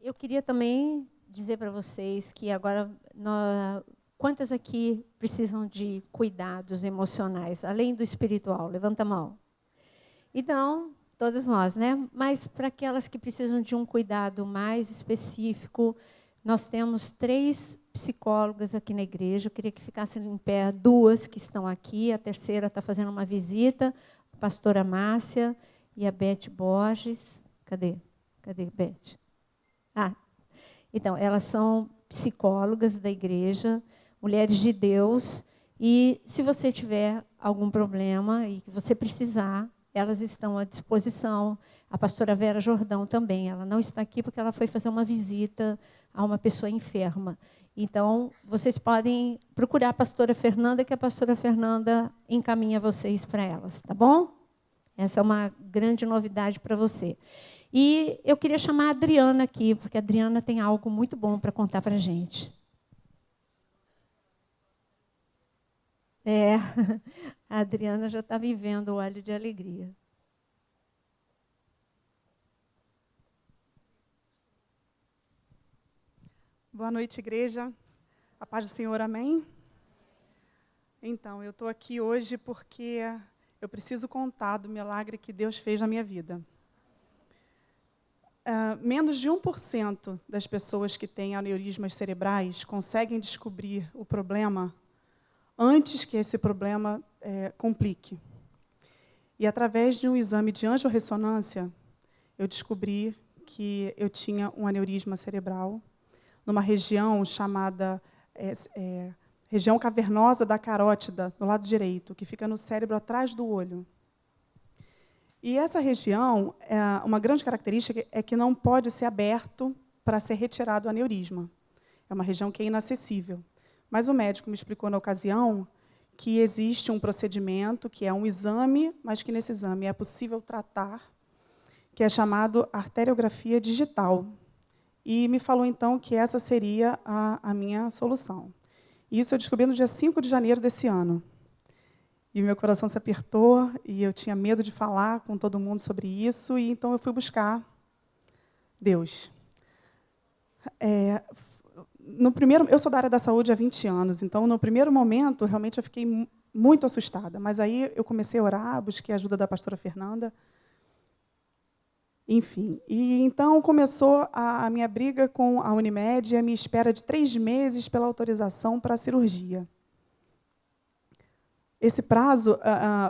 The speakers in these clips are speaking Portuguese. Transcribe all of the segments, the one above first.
eu queria também dizer para vocês que agora, quantas aqui precisam de cuidados emocionais, além do espiritual? Levanta a mão. Então, todas nós, né? Mas para aquelas que precisam de um cuidado mais específico, nós temos 3 psicólogas aqui na igreja. Eu queria que ficassem em pé 2 que estão aqui. A terceira está fazendo uma visita, a pastora Márcia e a Beth Borges. Cadê? Cadê Beth? Então, elas são psicólogas da igreja, mulheres de Deus. E se você tiver algum problema e que você precisar, elas estão à disposição. A pastora Vera Jordão também. Ela não está aqui porque ela foi fazer uma visita a uma pessoa enferma. Então, vocês podem procurar a pastora Fernanda, que a pastora Fernanda encaminha vocês para elas, tá bom? Essa é uma grande novidade para você. E eu queria chamar a Adriana aqui, porque a Adriana tem algo muito bom para contar para a gente. A Adriana já está vivendo o óleo de alegria. Boa noite, igreja. A paz do Senhor, amém? Então, eu estou aqui hoje porque eu preciso contar do milagre que Deus fez na minha vida. Menos de 1% das pessoas que têm aneurismas cerebrais conseguem descobrir o problema antes que esse problema complique. E, através de um exame de angiorressonância, eu descobri que eu tinha um aneurisma cerebral numa região chamada região cavernosa da carótida, do lado direito, que fica no cérebro atrás do olho. E essa região, uma grande característica é que não pode ser aberto para ser retirado o aneurisma. É uma região que é inacessível. Mas o médico me explicou na ocasião que existe um procedimento, que é um exame, mas que nesse exame é possível tratar, que é chamado arteriografia digital. E me falou, então, que essa seria a minha solução. Isso eu descobri no dia 5 de janeiro desse ano. E meu coração se apertou, e eu tinha medo de falar com todo mundo sobre isso, e então eu fui buscar Deus. Eu sou da área da saúde há 20 anos, então, no primeiro momento, realmente eu fiquei muito assustada. Mas aí eu comecei a orar, busquei a ajuda da pastora Fernanda. Enfim, e então começou a minha briga com a Unimed e a minha espera de 3 meses pela autorização para a cirurgia. Esse prazo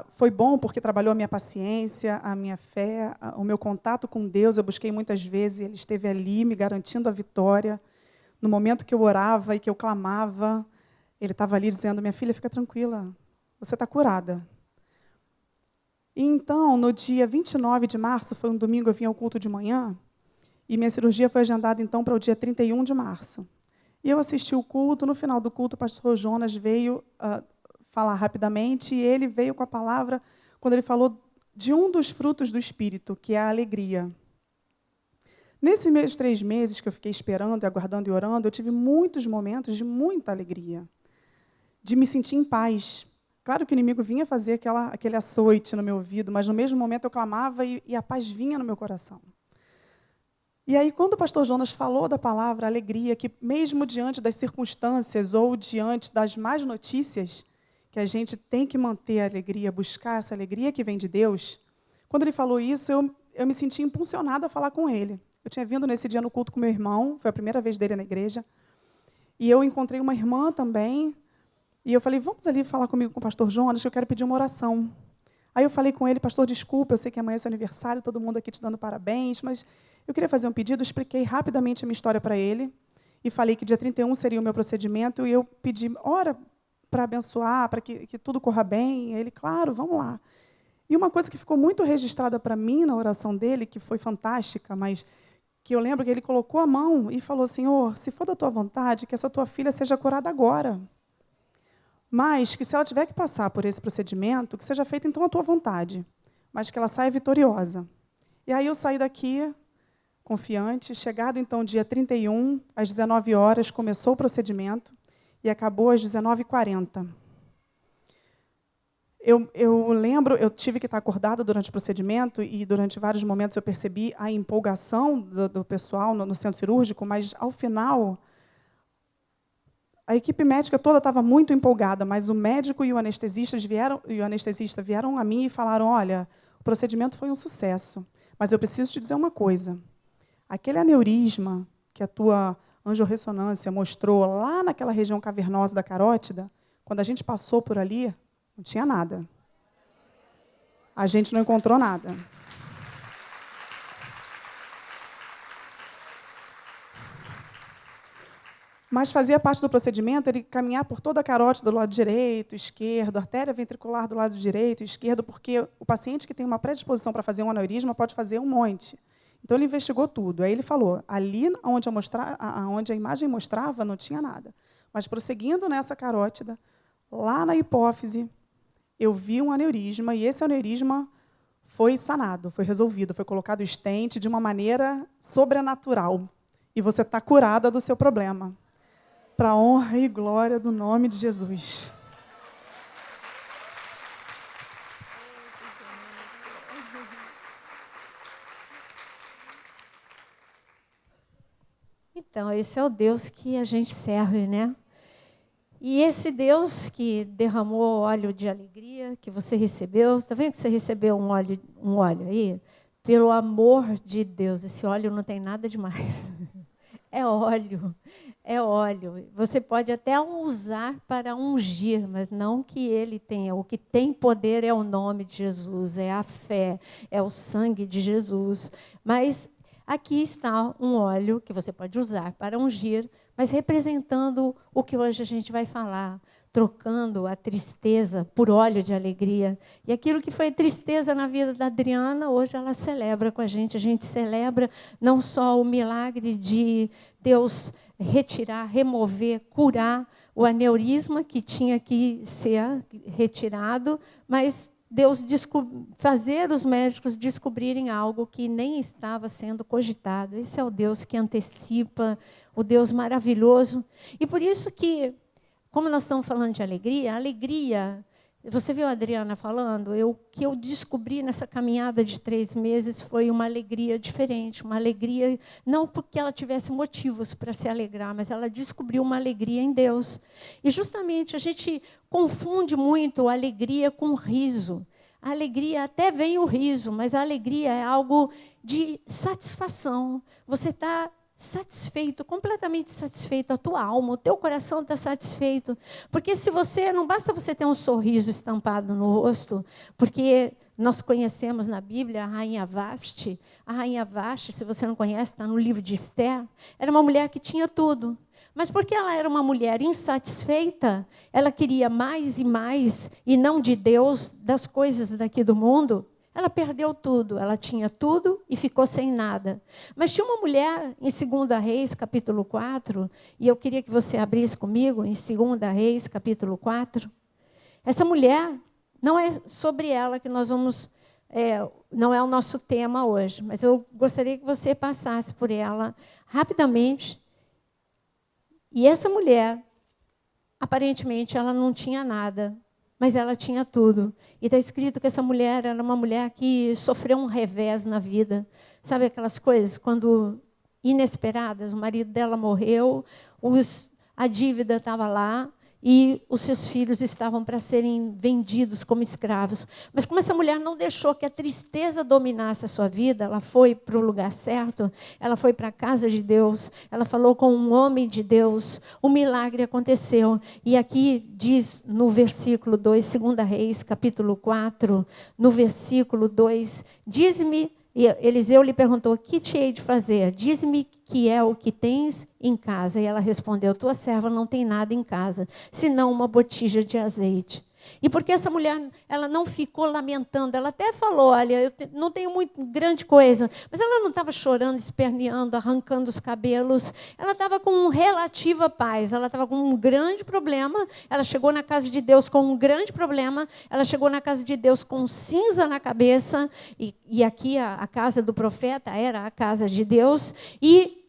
foi bom porque trabalhou a minha paciência, a minha fé, o meu contato com Deus. Eu busquei muitas vezes, Ele esteve ali me garantindo a vitória. No momento que eu orava e que eu clamava, Ele estava ali dizendo, minha filha, fica tranquila, você está curada. E então, no dia 29 de março, foi um domingo, eu vim ao culto de manhã, e minha cirurgia foi agendada, então, para o dia 31 de março. E eu assisti o culto, no final do culto, o pastor Jonas veio falar rapidamente, e ele veio com a palavra, quando ele falou de um dos frutos do Espírito, que é a alegria. Nesses meus 3 meses que eu fiquei esperando, aguardando e orando, eu tive muitos momentos de muita alegria, de me sentir em paz. Claro que o inimigo vinha fazer aquele açoite no meu ouvido, mas no mesmo momento eu clamava e a paz vinha no meu coração. E aí, quando o pastor Jonas falou da palavra alegria, que mesmo diante das circunstâncias ou diante das más notícias, que a gente tem que manter a alegria, buscar essa alegria que vem de Deus, quando ele falou isso, eu me senti impulsionada a falar com ele. Eu tinha vindo nesse dia no culto com meu irmão, foi a primeira vez dele na igreja, e eu encontrei uma irmã também. E eu falei, vamos ali falar comigo com o pastor Jonas, que eu quero pedir uma oração. Aí eu falei com ele, pastor, desculpa, eu sei que amanhã é seu aniversário, todo mundo aqui te dando parabéns, mas eu queria fazer um pedido, expliquei rapidamente a minha história para ele, e falei que dia 31 seria o meu procedimento, e eu pedi, ora para abençoar, para que tudo corra bem. E ele, claro, vamos lá. E uma coisa que ficou muito registrada para mim na oração dele, que foi fantástica, mas que eu lembro que ele colocou a mão e falou, Senhor, se for da tua vontade, que essa tua filha seja curada agora. Mas que se ela tiver que passar por esse procedimento, que seja feita então a tua vontade, mas que ela saia vitoriosa. E aí eu saí daqui, confiante, chegado então dia 31, às 19 horas, começou o procedimento e acabou às 19h40. Eu lembro, eu tive que estar acordada durante o procedimento e durante vários momentos eu percebi a empolgação do pessoal no centro cirúrgico, mas, ao final, a equipe médica toda estava muito empolgada, mas o médico e o anestesista vieram a mim e falaram: olha, o procedimento foi um sucesso, mas eu preciso te dizer uma coisa. Aquele aneurisma que a tua angiorressonância mostrou lá naquela região cavernosa da carótida, quando a gente passou por ali, não tinha nada. A gente não encontrou nada. Mas fazia parte do procedimento ele caminhar por toda a carótida do lado direito, esquerdo, artéria ventricular do lado direito e esquerdo, porque o paciente que tem uma predisposição para fazer um aneurisma pode fazer um monte. Então, ele investigou tudo. Aí ele falou, ali onde a imagem mostrava, não tinha nada. Mas, prosseguindo nessa carótida, lá na hipófise, eu vi um aneurisma, e esse aneurisma foi sanado, foi resolvido, foi colocado stent de uma maneira sobrenatural. E você está curada do seu problema. Para a honra e glória do nome de Jesus. Então, esse é o Deus que a gente serve, né? E esse Deus que derramou óleo de alegria, que você recebeu, está vendo que você recebeu um óleo aí? Pelo amor de Deus, esse óleo não tem nada demais. É óleo, é óleo. Você pode até usar para ungir, mas não que ele tenha. O que tem poder é o nome de Jesus, é a fé, é o sangue de Jesus. Mas aqui está um óleo que você pode usar para ungir, mas representando o que hoje a gente vai falar, trocando a tristeza por óleo de alegria. E aquilo que foi tristeza na vida da Adriana, hoje ela celebra com a gente. A gente celebra não só o milagre de Deus retirar, remover, curar o aneurisma que tinha que ser retirado, mas Deus fazer os médicos descobrirem algo que nem estava sendo cogitado. Esse é o Deus que antecipa, o Deus maravilhoso. E por isso que, como nós estamos falando de alegria, você viu a Adriana falando? O que eu descobri nessa caminhada de 3 meses foi uma alegria diferente, uma alegria, não porque ela tivesse motivos para se alegrar, mas ela descobriu uma alegria em Deus. E justamente a gente confunde muito a alegria com o riso. A alegria, até vem o riso, mas a alegria é algo de satisfação. Você está satisfeito, completamente satisfeito, a tua alma, o teu coração está satisfeito. Porque não basta você ter um sorriso estampado no rosto, porque nós conhecemos na Bíblia a rainha Vasti. A rainha Vasti, se você não conhece, está no livro de Esther, era uma mulher que tinha tudo. Mas porque ela era uma mulher insatisfeita, ela queria mais e mais, e não de Deus, das coisas daqui do mundo, ela perdeu tudo. Ela tinha tudo e ficou sem nada. Mas tinha uma mulher em 2 Reis, capítulo 4, e eu queria que você abrisse comigo em 2 Reis, capítulo 4. Essa mulher, não é sobre ela que nós vamos, não é o nosso tema hoje, mas eu gostaria que você passasse por ela rapidamente. E essa mulher, aparentemente, ela não tinha nada, mas ela tinha tudo. E está escrito que essa mulher era uma mulher que sofreu um revés na vida. Sabe aquelas coisas, quando inesperadas, o marido dela morreu, a dívida estava lá, e os seus filhos estavam para serem vendidos como escravos. Mas como essa mulher não deixou que a tristeza dominasse a sua vida, ela foi para o lugar certo, ela foi para a casa de Deus, ela falou com um homem de Deus, o milagre aconteceu. E aqui diz no versículo 2, 2 Reis, capítulo 4, no versículo 2, diz-me, e Eliseu lhe perguntou, o que te hei de fazer? Diz-me que é o que tens em casa. E ela respondeu, tua serva não tem nada em casa, senão uma botija de azeite. E porque essa mulher, ela não ficou lamentando, ela até falou, olha, eu não tenho muito grande coisa, mas ela não estava chorando, esperneando, arrancando os cabelos, ela estava com relativa paz, ela estava com um grande problema, ela chegou na casa de Deus com um grande problema, ela chegou na casa de Deus com cinza na cabeça, e aqui a casa do profeta era a casa de Deus, e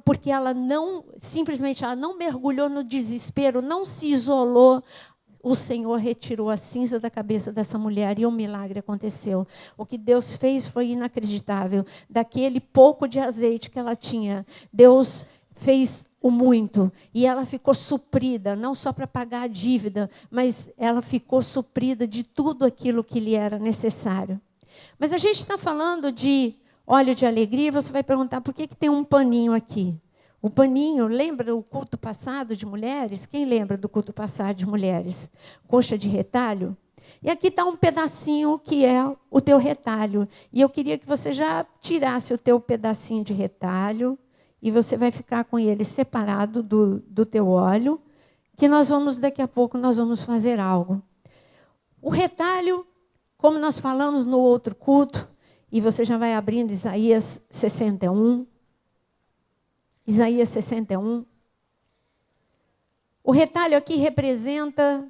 porque ela não, simplesmente ela não mergulhou no desespero, não se isolou, o Senhor retirou a cinza da cabeça dessa mulher e um milagre aconteceu. O que Deus fez foi inacreditável. Daquele pouco de azeite que ela tinha, Deus fez o muito. E ela ficou suprida, não só para pagar a dívida, mas ela ficou suprida de tudo aquilo que lhe era necessário. Mas a gente está falando de óleo de alegria, e você vai perguntar por que tem um paninho aqui? O paninho, lembra o culto passado de mulheres? Quem lembra do culto passado de mulheres? Coxa de retalho? E aqui está um pedacinho que é o teu retalho. E eu queria que você já tirasse o teu pedacinho de retalho e você vai ficar com ele separado do teu óleo, que daqui a pouco, nós vamos fazer algo. O retalho, como nós falamos no outro culto, e você já vai abrindo Isaías 61, Isaías 61. O retalho aqui representa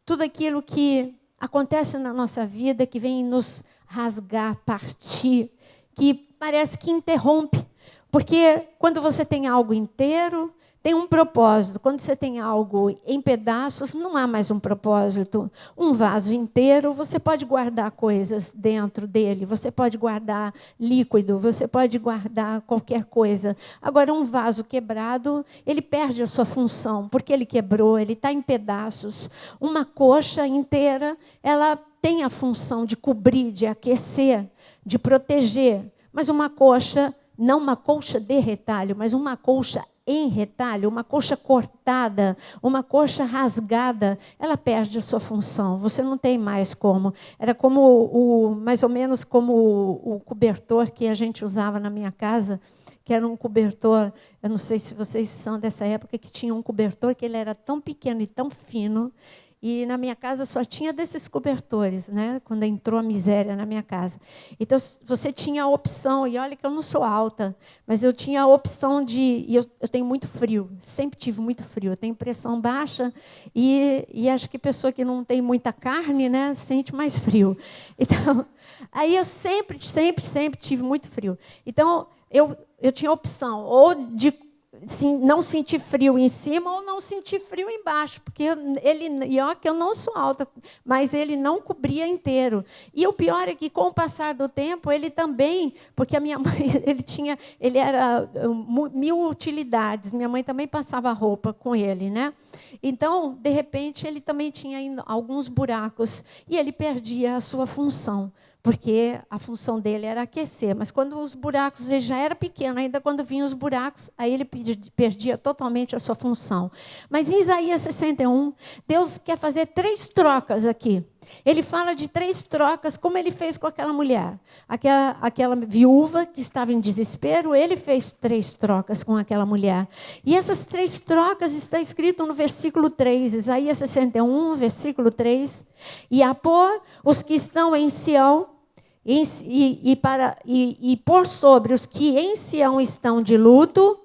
tudo aquilo que acontece na nossa vida, que vem nos rasgar, partir, que parece que interrompe. Porque quando você tem algo inteiro, tem um propósito. Quando você tem algo em pedaços, não há mais um propósito. Um vaso inteiro, você pode guardar coisas dentro dele. Você pode guardar líquido, você pode guardar qualquer coisa. Agora, um vaso quebrado, ele perde a sua função, porque ele quebrou, ele está em pedaços. Uma coxa inteira, ela tem a função de cobrir, de aquecer, de proteger. Mas uma coxa, não uma colcha de retalho, mas uma colcha em retalho, uma coxa cortada, uma coxa rasgada, ela perde a sua função. Você não tem mais como. Era como mais ou menos como o cobertor que a gente usava na minha casa, que era um cobertor, eu não sei se vocês são dessa época, que tinha um cobertor que ele era tão pequeno e tão fino. E na minha casa só tinha desses cobertores, né? Quando entrou a miséria na minha casa. Então, você tinha a opção, e olha que eu não sou alta, mas eu tinha a opção de... E eu tenho muito frio, sempre tive muito frio. Eu tenho pressão baixa e acho que pessoa que não tem muita carne, né, sente mais frio. Então, aí eu sempre tive muito frio. Então, eu tinha a opção ou de não sentir frio em cima ou não sentir frio embaixo, porque e ó, que eu não sou alta, mas ele não cobria inteiro. E o pior é que, com o passar do tempo, ele também, porque a minha mãe, ele era 1000 utilidades, minha mãe também passava roupa com ele, né? Então, de repente, ele também tinha alguns buracos e ele perdia a sua função, porque a função dele era aquecer. Mas quando os buracos, ele já era pequeno, ainda quando vinham os buracos, aí ele perdia totalmente a sua função. Mas em Isaías 61, Deus quer fazer 3 trocas aqui. Ele fala de 3 trocas, como ele fez com aquela mulher. Aquela viúva que estava em desespero, ele fez 3 trocas com aquela mulher. E essas 3 trocas está escrito no versículo 3, Isaías 61, versículo 3. E a pôr os que estão em Sião, e pôr sobre os que em Sião estão de luto,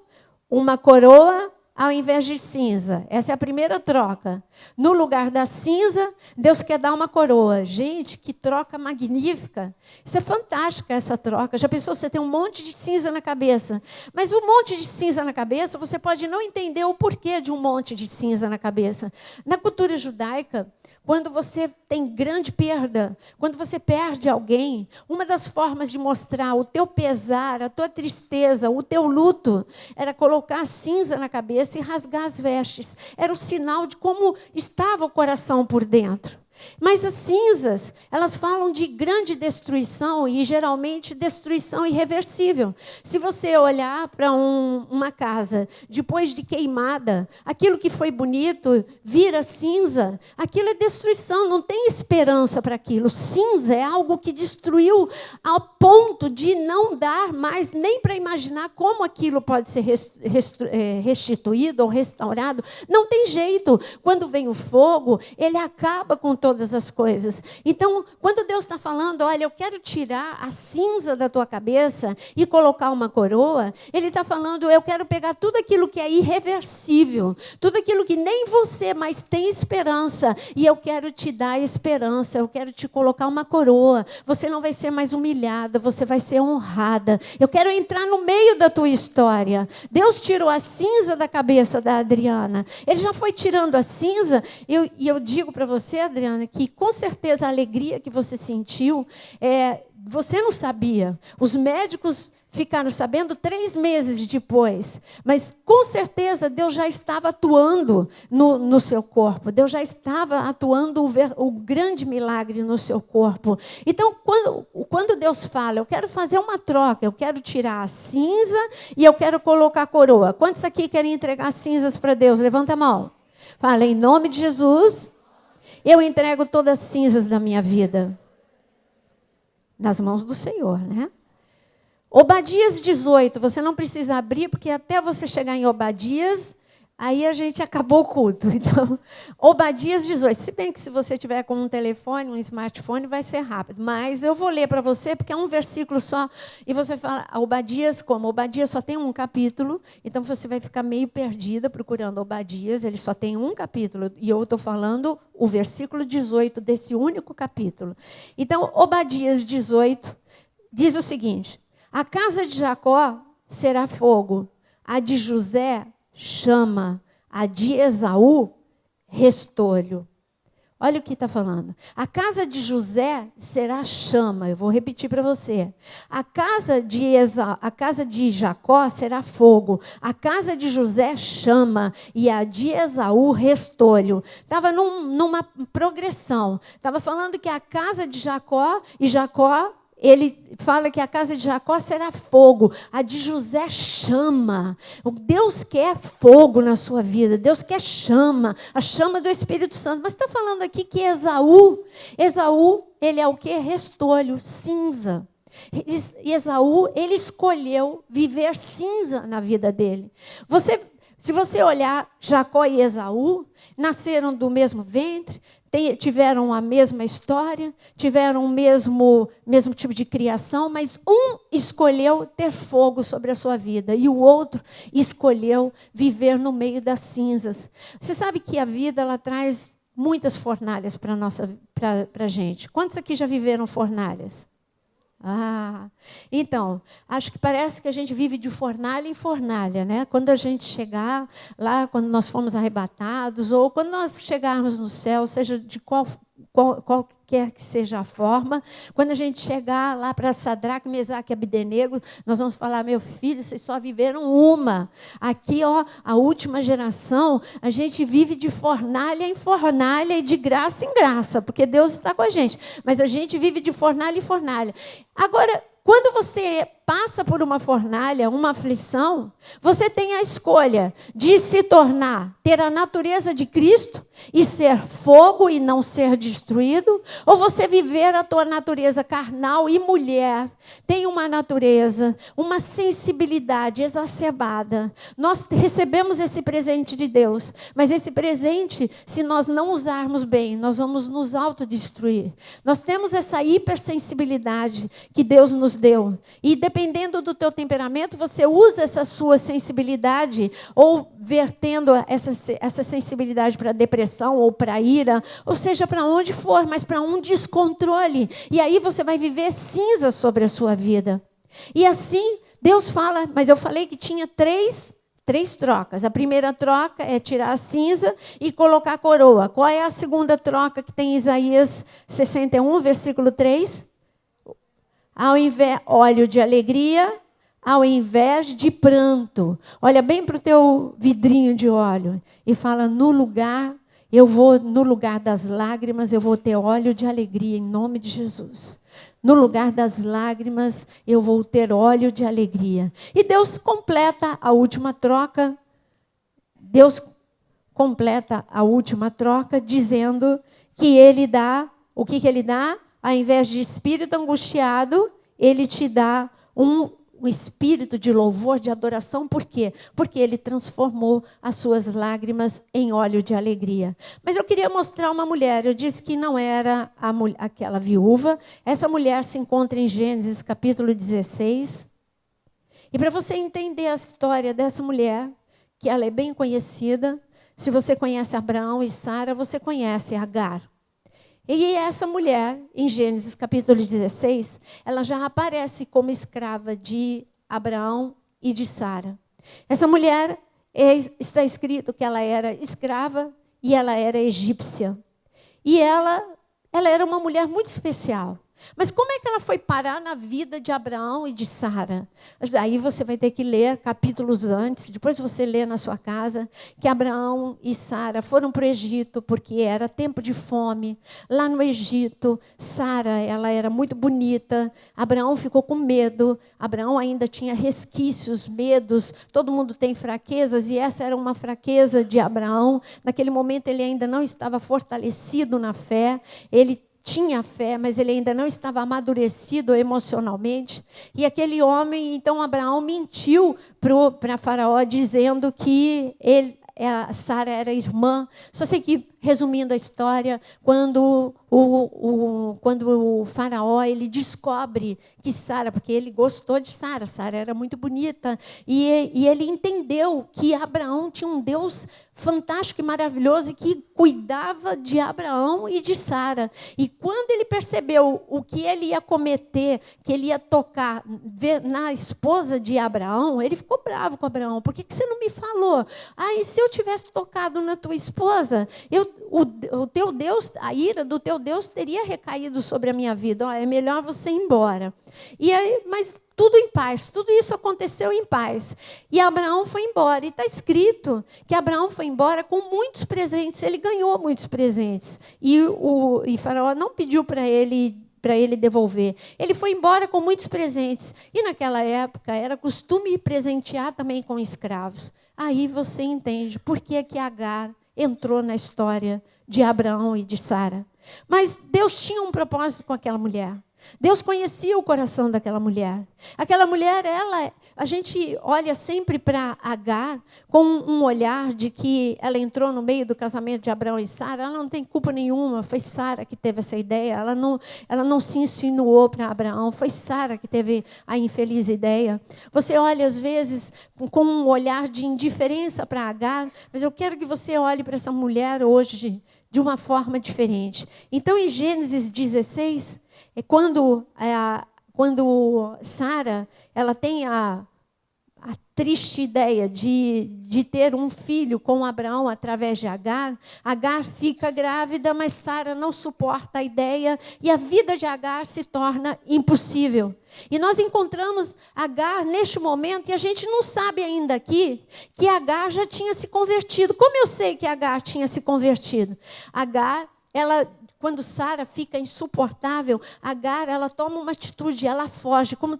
uma coroa ao invés de cinza. Essa é a primeira troca. No lugar da cinza, Deus quer dar uma coroa. Gente, que troca magnífica. Isso é fantástica, essa troca. Já pensou, você tem um monte de cinza na cabeça. Mas um monte de cinza na cabeça, você pode não entender o porquê de um monte de cinza na cabeça. Na cultura judaica, quando você tem grande perda, quando você perde alguém, uma das formas de mostrar o teu pesar, a tua tristeza, o teu luto, era colocar cinza na cabeça e rasgar as vestes. Era o sinal de como estava o coração por dentro. Mas as cinzas, elas falam de grande destruição e geralmente destruição irreversível. Se você olhar para uma casa depois de queimada, aquilo que foi bonito vira cinza, aquilo é destruição, não tem esperança para aquilo. Cinza é algo que destruiu ao ponto de não dar mais nem para imaginar como aquilo pode ser restituído ou restaurado. Não tem jeito. Quando vem o fogo, ele acaba com todas as coisas. Então, quando Deus está falando, olha, eu quero tirar a cinza da tua cabeça e colocar uma coroa, Ele está falando, eu quero pegar tudo aquilo que é irreversível, tudo aquilo que nem você mais tem esperança, e eu quero te dar esperança, eu quero te colocar uma coroa. Você não vai ser mais humilhada, você vai ser honrada. Eu quero entrar no meio da tua história. Deus tirou a cinza da cabeça da Adriana. Ele já foi tirando a cinza, e eu digo para você, Adriana, que com certeza a alegria que você sentiu, você não sabia. Os médicos ficaram sabendo 3 meses depois. Mas, com certeza, Deus já estava atuando no seu corpo. Deus já estava atuando o grande milagre no seu corpo. Então, quando Deus fala, eu quero fazer uma troca, eu quero tirar a cinza e eu quero colocar a coroa. Quantos aqui querem entregar cinzas para Deus? Levanta a mão. Fala, em nome de Jesus, eu entrego todas as cinzas da minha vida nas mãos do Senhor, né? Obadias 18, você não precisa abrir, porque até você chegar em Obadias, aí a gente acabou o culto. Então, Obadias 18, se bem que se você tiver com um telefone, um smartphone, vai ser rápido. Mas eu vou ler para você, porque é um versículo só, e você fala, Obadias como? Obadias só tem um capítulo, então você vai ficar meio perdida procurando Obadias, ele só tem um capítulo, e eu estou falando o versículo 18 desse único capítulo. Então, Obadias 18 diz o seguinte, a casa de Jacó será fogo, a de José, chama, a de Esaú, restolho. Olha o que está falando. A casa de José será chama. Eu vou repetir para você. A casa de Jacó será fogo. A casa de José chama. E a de Esaú restolho. Estava numa progressão. Estava falando que a casa de Jacó, e Jacó, ele fala que a casa de Jacó será fogo, a de José chama. Deus quer fogo na sua vida, Deus quer chama, a chama do Espírito Santo. Mas está falando aqui que Esaú, ele é o quê? Restolho, cinza. Esaú, ele escolheu viver cinza na vida dele. Se você olhar, Jacó e Esaú nasceram do mesmo ventre, tiveram a mesma história, tiveram o mesmo tipo de criação, mas um escolheu ter fogo sobre a sua vida e o outro escolheu viver no meio das cinzas. Você sabe que a vida ela traz muitas fornalhas para a gente. Quantos aqui já viveram fornalhas? Então, acho que parece que a gente vive de fornalha em fornalha, né? Quando a gente chegar lá, quando nós formos arrebatados, ou quando nós chegarmos no céu, seja de qualquer que seja a forma, quando a gente chegar lá para Sadraque, Mesaque e Abdenego, nós vamos falar, meu filho, vocês só viveram uma. Aqui, a última geração, a gente vive de fornalha em fornalha e de graça em graça, porque Deus está com a gente. Mas a gente vive de fornalha em fornalha. Agora, quando você passa por uma fornalha, uma aflição, você tem a escolha de se ter a natureza de Cristo e ser fogo e não ser destruído, ou você viver a tua natureza carnal e mulher, tem uma natureza, uma sensibilidade exacerbada. Nós recebemos esse presente de Deus, mas esse presente, se nós não usarmos bem, nós vamos nos autodestruir. Nós temos essa hipersensibilidade que Deus nos deu, e dependendo do teu temperamento, você usa essa sua sensibilidade, ou vertendo essa sensibilidade para depressão, ou para ira, ou seja, para onde for, mas para um descontrole. E aí você vai viver cinza sobre a sua vida. E assim, Deus fala, mas eu falei que tinha três trocas. A primeira troca é tirar a cinza e colocar a coroa. Qual é a segunda troca que tem em Isaías 61, versículo 3? Ao invés óleo de alegria, ao invés de pranto. Olha bem para o teu vidrinho de óleo e fala, no lugar das lágrimas, eu vou ter óleo de alegria, em nome de Jesus. No lugar das lágrimas, eu vou ter óleo de alegria. E Deus completa a última troca. Deus completa a última troca, dizendo que Ele dá, o que Ele dá? Ao invés de espírito angustiado, Ele te dá o espírito de louvor, de adoração. Por quê? Porque ele transformou as suas lágrimas em óleo de alegria. Mas eu queria mostrar uma mulher. Eu disse que não era aquela viúva. Essa mulher se encontra em Gênesis capítulo 16. E para você entender a história dessa mulher, que ela é bem conhecida, se você conhece Abraão e Sara, você conhece Agar. E essa mulher, em Gênesis capítulo 16, ela já aparece como escrava de Abraão e de Sara. Essa mulher, está escrito que ela era escrava e ela era egípcia. E ela era uma mulher muito especial. Mas como é que ela foi parar na vida de Abraão e de Sara? Aí você vai ter que ler capítulos antes, depois você lê na sua casa, que Abraão e Sara foram para o Egito, porque era tempo de fome. Lá no Egito, Sara, ela era muito bonita, Abraão ficou com medo, Abraão ainda tinha resquícios, medos, todo mundo tem fraquezas, e essa era uma fraqueza de Abraão. Naquele momento ele ainda não estava fortalecido na fé, ele tinha fé, mas ele ainda não estava amadurecido emocionalmente. E aquele homem, então Abraão mentiu para Faraó, dizendo que Sara era irmã. Só sei que, resumindo a história, quando o Faraó ele descobre que Sara, porque ele gostou de Sara, Sara era muito bonita, e ele entendeu que Abraão tinha um Deus fantástico e maravilhoso e que cuidava de Abraão e de Sara. E quando ele percebeu o que ele ia cometer, que ele ia tocar na esposa de Abraão, ele ficou bravo com Abraão. Por que você não me falou? E se eu tivesse tocado na tua esposa, o teu Deus, a ira do teu Deus teria recaído sobre a minha vida. É melhor você ir embora. E aí, mas tudo em paz, tudo isso aconteceu em paz. E Abraão foi embora. E está escrito que Abraão foi embora com muitos presentes. Ele ganhou muitos presentes. E Faraó não pediu para ele devolver. Ele foi embora com muitos presentes. E naquela época era costume presentear também com escravos. Aí você entende por que Agar entrou na história de Abraão e de Sara. Mas Deus tinha um propósito com aquela mulher. Deus conhecia o coração daquela mulher. Aquela mulher, a gente olha sempre para Agar com um olhar de que ela entrou no meio do casamento de Abraão e Sara. Ela não tem culpa nenhuma, foi Sara que teve essa ideia. Ela não se insinuou para Abraão, foi Sara que teve a infeliz ideia. Você olha às vezes com um olhar de indiferença para Agar, mas eu quero que você olhe para essa mulher hoje de uma forma diferente. Então, em Gênesis 16, é quando Sara ela tem a triste ideia de ter um filho com Abraão através de Agar. Agar fica grávida, mas Sara não suporta a ideia e a vida de Agar se torna impossível. E nós encontramos Agar neste momento, e a gente não sabe ainda aqui que Agar já tinha se convertido. Como eu sei que Agar tinha se convertido? Agar, quando Sara fica insuportável, Agar, ela toma uma atitude, ela foge, como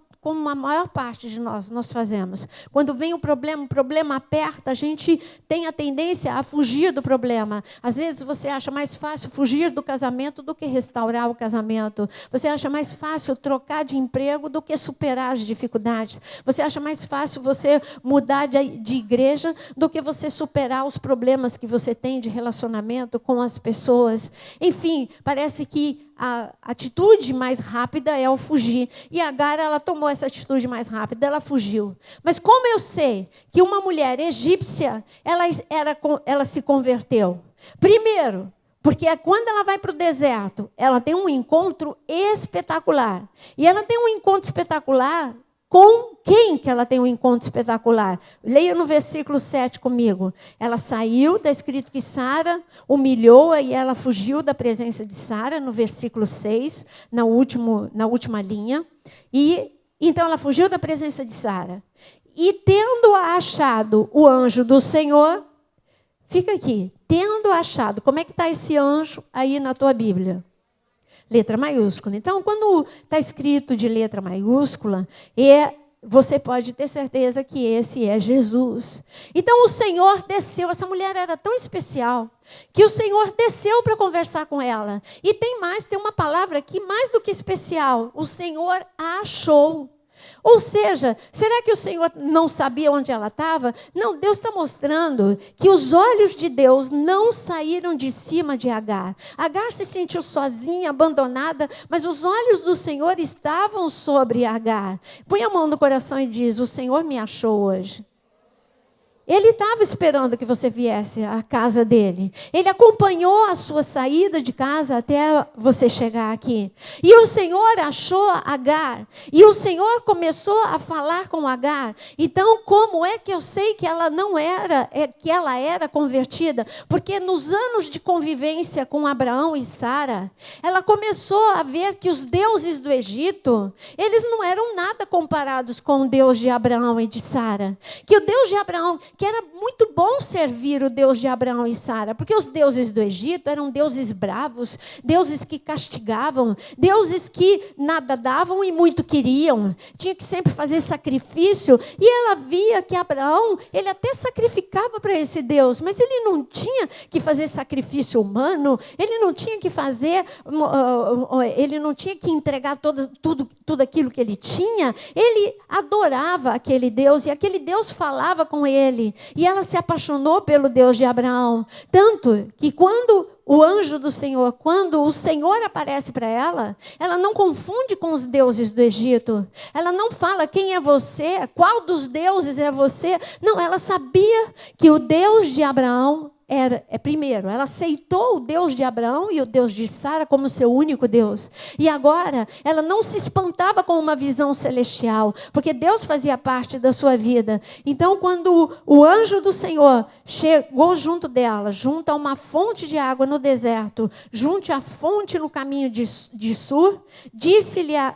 a maior parte de nós fazemos. Quando vem o problema aperta, a gente tem a tendência a fugir do problema. Às vezes você acha mais fácil fugir do casamento do que restaurar o casamento. Você acha mais fácil trocar de emprego do que superar as dificuldades. Você acha mais fácil você mudar de igreja do que você superar os problemas que você tem de relacionamento com as pessoas. Enfim, parece que a atitude mais rápida é o fugir. E Agar, ela tomou essa atitude mais rápida, ela fugiu. Mas como eu sei que uma mulher egípcia, ela se converteu? Primeiro, porque quando ela vai para o deserto, ela tem um encontro espetacular. E ela tem um encontro espetacular com quem que ela tem um encontro espetacular? Leia no versículo 7 comigo. Ela saiu, está escrito que Sara humilhou-a e ela fugiu da presença de Sara, no versículo 6, na última linha. E então ela fugiu da presença de Sara. E tendo-a achado o anjo do Senhor, fica aqui, tendo achado, como é que está esse anjo aí na tua Bíblia? Letra maiúscula. Então, quando está escrito de letra maiúscula, você pode ter certeza que esse é Jesus. Então, o Senhor desceu. Essa mulher era tão especial que o Senhor desceu para conversar com ela. E tem uma palavra aqui mais do que especial. O Senhor a achou. Ou seja, será que o Senhor não sabia onde ela estava? Não, Deus está mostrando que os olhos de Deus não saíram de cima de Agar. Agar se sentiu sozinha, abandonada, mas os olhos do Senhor estavam sobre Agar. Põe a mão no coração e diz: o Senhor me achou hoje. Ele estava esperando que você viesse à casa dele. Ele acompanhou a sua saída de casa até você chegar aqui. E o Senhor achou Agar. E o Senhor começou a falar com Agar. Então, como é que eu sei que ela não era, que ela era convertida? Porque nos anos de convivência com Abraão e Sara, ela começou a ver que os deuses do Egito, eles não eram nada comparados com o Deus de Abraão e de Sara. Que o Deus de Abraão, que era muito bom servir o Deus de Abraão e Sara, porque os deuses do Egito eram deuses bravos, deuses que castigavam, deuses que nada davam e muito queriam. Tinha que sempre fazer sacrifício. E ela via que Abraão, ele até sacrificava para esse Deus, mas ele não tinha que fazer sacrifício humano, ele não tinha que fazer, ele não tinha que entregar tudo aquilo que ele tinha. Ele adorava aquele Deus e aquele Deus falava com ele. E ela se apaixonou pelo Deus de Abraão. Tanto que quando o Senhor aparece para ela, ela não confunde com os deuses do Egito. Ela não fala: quem é você? Qual dos deuses é você? Não, ela sabia que o Deus de Abraão primeiro, ela aceitou o Deus de Abraão e o Deus de Sara como seu único Deus. E agora, ela não se espantava com uma visão celestial, porque Deus fazia parte da sua vida. Então, quando o anjo do Senhor chegou junto dela, junto a uma fonte de água no deserto, junto à fonte no caminho de Sur, disse-lhe a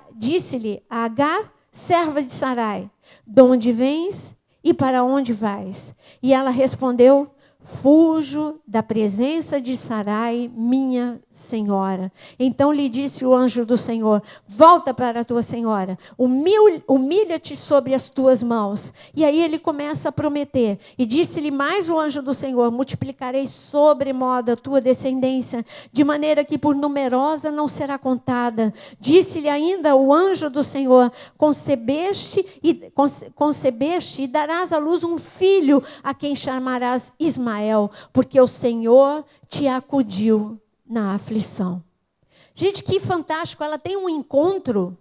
Agar, serva de Sarai: de onde vens e para onde vais? E ela respondeu: fujo da presença de Sarai, minha senhora. Então lhe disse o anjo do Senhor: volta para a tua senhora, humilha-te sobre as tuas mãos. E aí ele começa a prometer. E disse-lhe mais o anjo do Senhor: multiplicarei sobremodo a tua descendência, de maneira que por numerosa não será contada. Disse-lhe ainda o anjo do Senhor: concebeste e darás à luz um filho, a quem chamarás Ismael, porque o Senhor te acudiu na aflição. Gente, que fantástico! Ela tem um encontro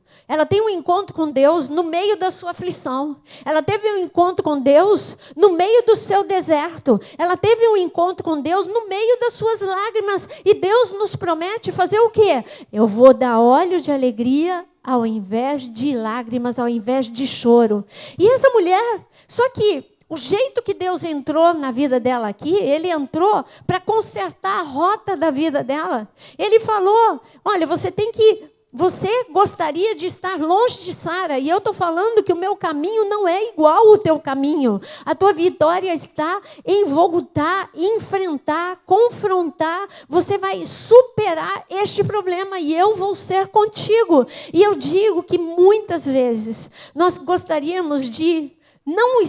com Deus no meio da sua aflição. Ela teve um encontro com Deus no meio do seu deserto. Ela teve um encontro com Deus no meio das suas lágrimas. E Deus nos promete fazer o quê? Eu vou dar óleo de alegria ao invés de lágrimas, ao invés de choro. E essa mulher, só que o jeito que Deus entrou na vida dela aqui, ele entrou para consertar a rota da vida dela. Ele falou: olha, você gostaria de estar longe de Sara, e eu estou falando que o meu caminho não é igual ao teu caminho. A tua vitória está em voltar, enfrentar, confrontar. Você vai superar este problema e eu vou ser contigo. E eu digo que muitas vezes nós gostaríamos de não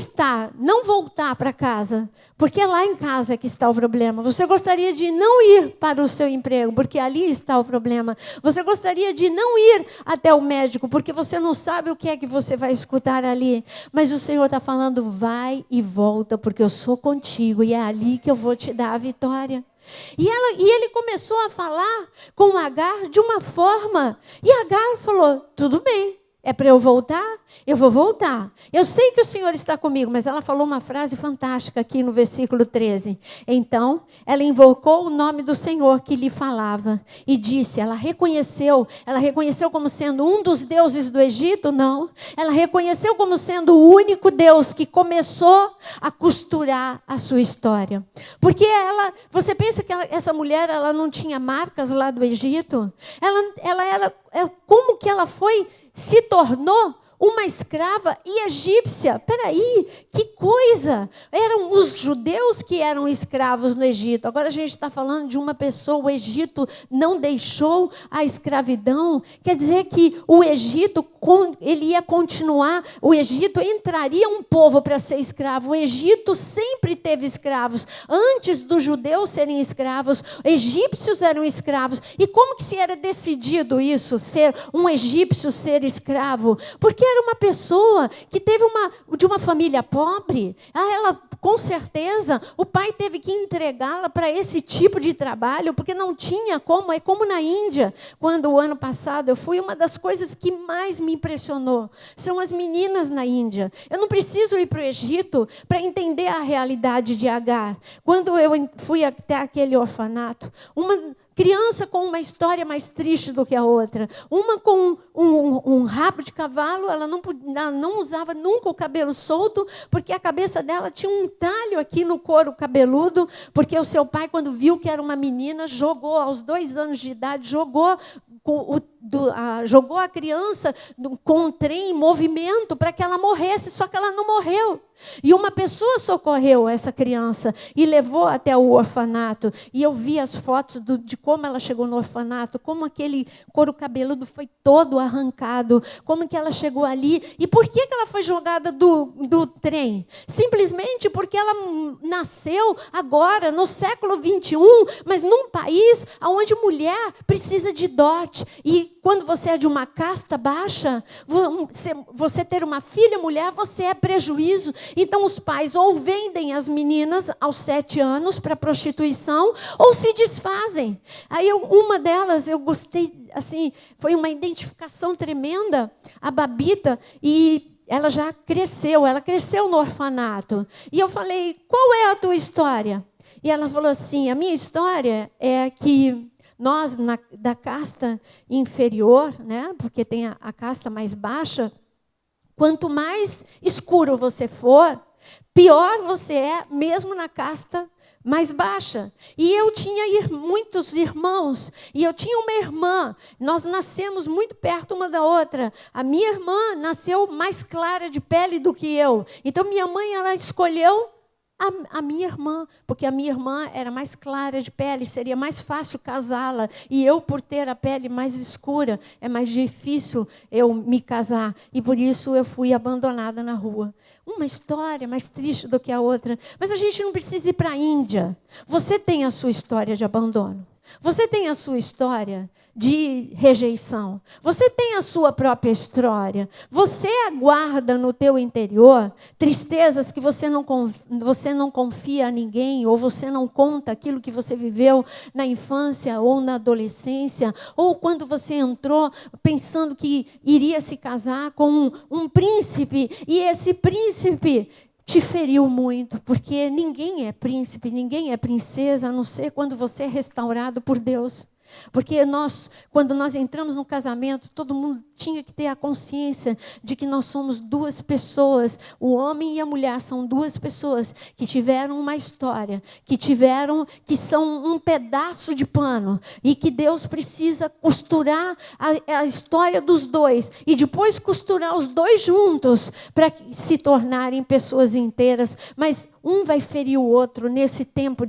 voltar para casa, porque é lá em casa que está o problema. Você gostaria de não ir para o seu emprego, porque ali está o problema. Você gostaria de não ir até o médico, porque você não sabe o que é que você vai escutar ali. Mas o Senhor está falando: vai e volta, porque eu sou contigo e é ali que eu vou te dar a vitória. E ele começou a falar com Agar de uma forma, e Agar falou: tudo bem. É para eu voltar? Eu vou voltar. Eu sei que o Senhor está comigo, mas ela falou uma frase fantástica aqui no versículo 13. Então, ela invocou o nome do Senhor que lhe falava e disse, ela reconheceu como sendo um dos deuses do Egito? Não. Ela reconheceu como sendo o único Deus que começou a costurar a sua história. Porque você pensa que essa mulher, ela não tinha marcas lá do Egito? Como que ela se tornou uma escrava e egípcia? Peraí, que coisa! Eram os judeus que eram escravos no Egito. Agora a gente está falando de uma pessoa, o Egito não deixou a escravidão. Quer dizer que o Egito, ele ia continuar, o Egito entraria um povo para ser escravo. O Egito sempre teve escravos. Antes dos judeus serem escravos, egípcios eram escravos. E como que se era decidido isso, ser um egípcio, ser escravo? Porque era uma pessoa que teve de uma família pobre. Ela, com certeza, o pai teve que entregá-la para esse tipo de trabalho, porque não tinha como. É como na Índia, quando o ano passado eu fui, uma das coisas que mais me impressionou são as meninas na Índia. Eu não preciso ir para o Egito para entender a realidade de Agar. Quando eu fui até aquele orfanato, uma criança com uma história mais triste do que a outra. Uma com um rabo de cavalo, ela não usava nunca o cabelo solto, porque a cabeça dela tinha um talho aqui no couro cabeludo, porque o seu pai, quando viu que era uma menina, jogou, aos 2 anos de idade, jogou a criança com um trem em movimento para que ela morresse, só que ela não morreu. E uma pessoa socorreu essa criança e levou até o orfanato. E eu vi as fotos de como ela chegou no orfanato, como aquele couro cabeludo foi todo arrancado, como que ela chegou ali. E por que ela foi jogada do trem? Simplesmente porque ela nasceu agora, no século 21, mas num país onde mulher precisa de dote. E quando você é de uma casta baixa, você ter uma filha mulher, você é prejuízo. Então os pais ou vendem as meninas aos 7 anos para prostituição, ou se desfazem. Aí uma delas, eu gostei, assim, foi uma identificação tremenda, a Babita, e ela já cresceu, ela cresceu no orfanato. E eu falei, qual é a tua história? E ela falou assim, a minha história é que nós, da casta inferior, né, porque tem a casta mais baixa, quanto mais escuro você for, pior você é, mesmo na casta mais baixa. E eu tinha muitos irmãos, e eu tinha uma irmã, nós nascemos muito perto uma da outra. A minha irmã nasceu mais clara de pele do que eu. Então minha mãe, ela escolheu a minha irmã, porque a minha irmã era mais clara de pele, seria mais fácil casá-la. E eu, por ter a pele mais escura, é mais difícil eu me casar. E por isso eu fui abandonada na rua. Uma história mais triste do que a outra. Mas a gente não precisa ir para a Índia. Você tem a sua história de abandono. Você tem a sua história de rejeição. Você tem a sua própria história. Você aguarda no teu interior tristezas que você não confia a ninguém, ou você não conta aquilo que você viveu na infância ou na adolescência, ou quando você entrou pensando que iria se casar com um príncipe, e esse príncipe te feriu muito, porque ninguém é príncipe, ninguém é princesa, a não ser quando você é restaurado por Deus. Porque quando nós entramos no casamento, todo mundo tinha que ter a consciência de que nós somos 2 pessoas. O homem e a mulher são 2 pessoas que tiveram uma história, que são um pedaço de pano, e que Deus precisa costurar a história dos 2 e depois costurar os 2 juntos para se tornarem pessoas inteiras. Mas um vai ferir o outro nesse tempo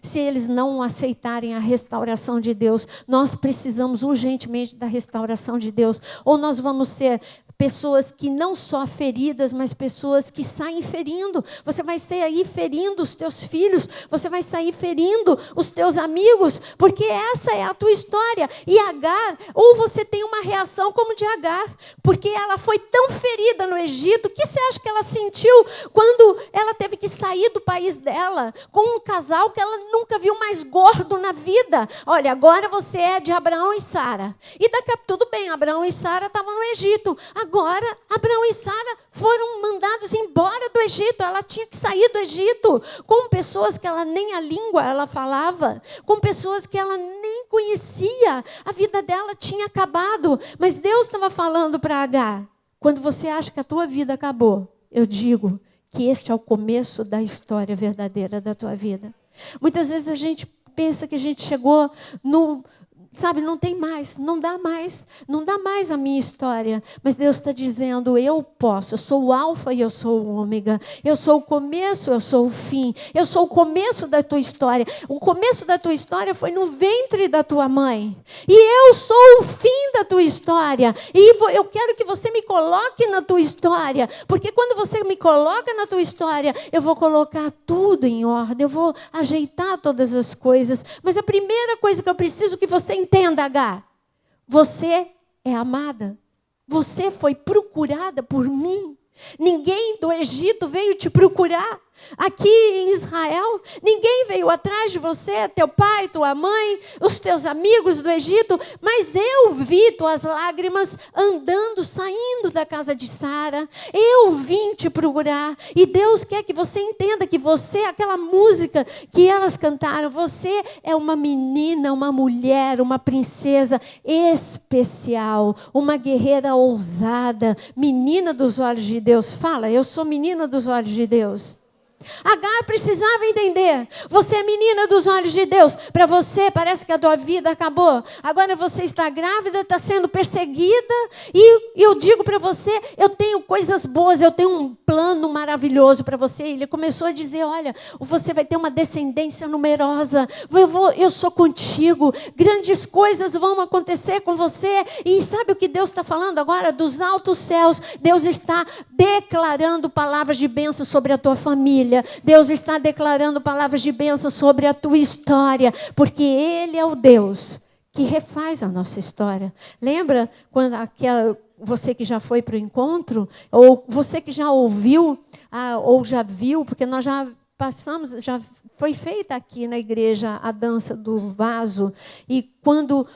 se eles não aceitarem a restauração de Deus. Nós precisamos urgentemente da restauração de Deus, ou nós vamos ser pessoas que não só feridas, mas pessoas que saem ferindo. Você vai sair aí ferindo os teus filhos, você vai sair ferindo os teus amigos, porque essa é a tua história. E Agar, ou você tem uma reação como de Agar, porque ela foi tão ferida no Egito. O que você acha que ela sentiu quando ela teve que sair do país dela com um casal que ela nunca viu mais gordo na vida? Olha, agora você é de Abraão e Sara. E daqui a pouco, tudo bem, Abraão e Sara estavam no Egito. Agora, Abraão e Sara foram mandados embora do Egito. Ela tinha que sair do Egito com pessoas que ela nem a língua ela falava, com pessoas que ela nem conhecia. A vida dela tinha acabado. Mas Deus estava falando para Agar, quando você acha que a tua vida acabou, eu digo que este é o começo da história verdadeira da tua vida. Muitas vezes a gente pensa que a gente chegou não tem mais, não dá mais a minha história. Mas Deus está dizendo, eu posso, eu sou o alfa e eu sou o ômega. Eu sou o começo, eu sou o fim. Eu sou o começo da tua história. O começo da tua história foi no ventre da tua mãe. E eu sou o fim da tua história. E eu quero que você me coloque na tua história. Porque quando você me coloca na tua história, eu vou colocar tudo em ordem. Eu vou ajeitar todas as coisas. Mas a primeira coisa que eu preciso que você entenda, Agar, você é amada. Você foi procurada por mim. Ninguém do Egito veio te procurar. Aqui em Israel, ninguém veio atrás de você, teu pai, tua mãe, os teus amigos do Egito, mas eu vi tuas lágrimas andando, saindo da casa de Sara. Eu vim te procurar. E Deus quer que você entenda que você, aquela música que elas cantaram, você é uma menina, uma mulher, uma princesa especial, uma guerreira ousada, menina dos olhos de Deus. Fala, eu sou menina dos olhos de Deus. Agar precisava entender. Você é menina dos olhos de Deus. Para você parece que a tua vida acabou. Agora você está grávida, está sendo perseguida. E eu digo para você, eu tenho coisas boas, eu tenho um plano maravilhoso para você. Ele começou a dizer, olha, você vai ter uma descendência numerosa. Eu sou contigo. Grandes coisas vão acontecer com você. E sabe o que Deus está falando agora? Dos altos céus. Deus está declarando palavras de bênção sobre a tua família. Deus está declarando palavras de bênção sobre a tua história, porque Ele é o Deus que refaz a nossa história. Lembra quando você que já foi para o encontro, ou você que já ouviu, ou já viu, porque nós já passamos, já foi feita aqui na igreja a dança do vaso, e quando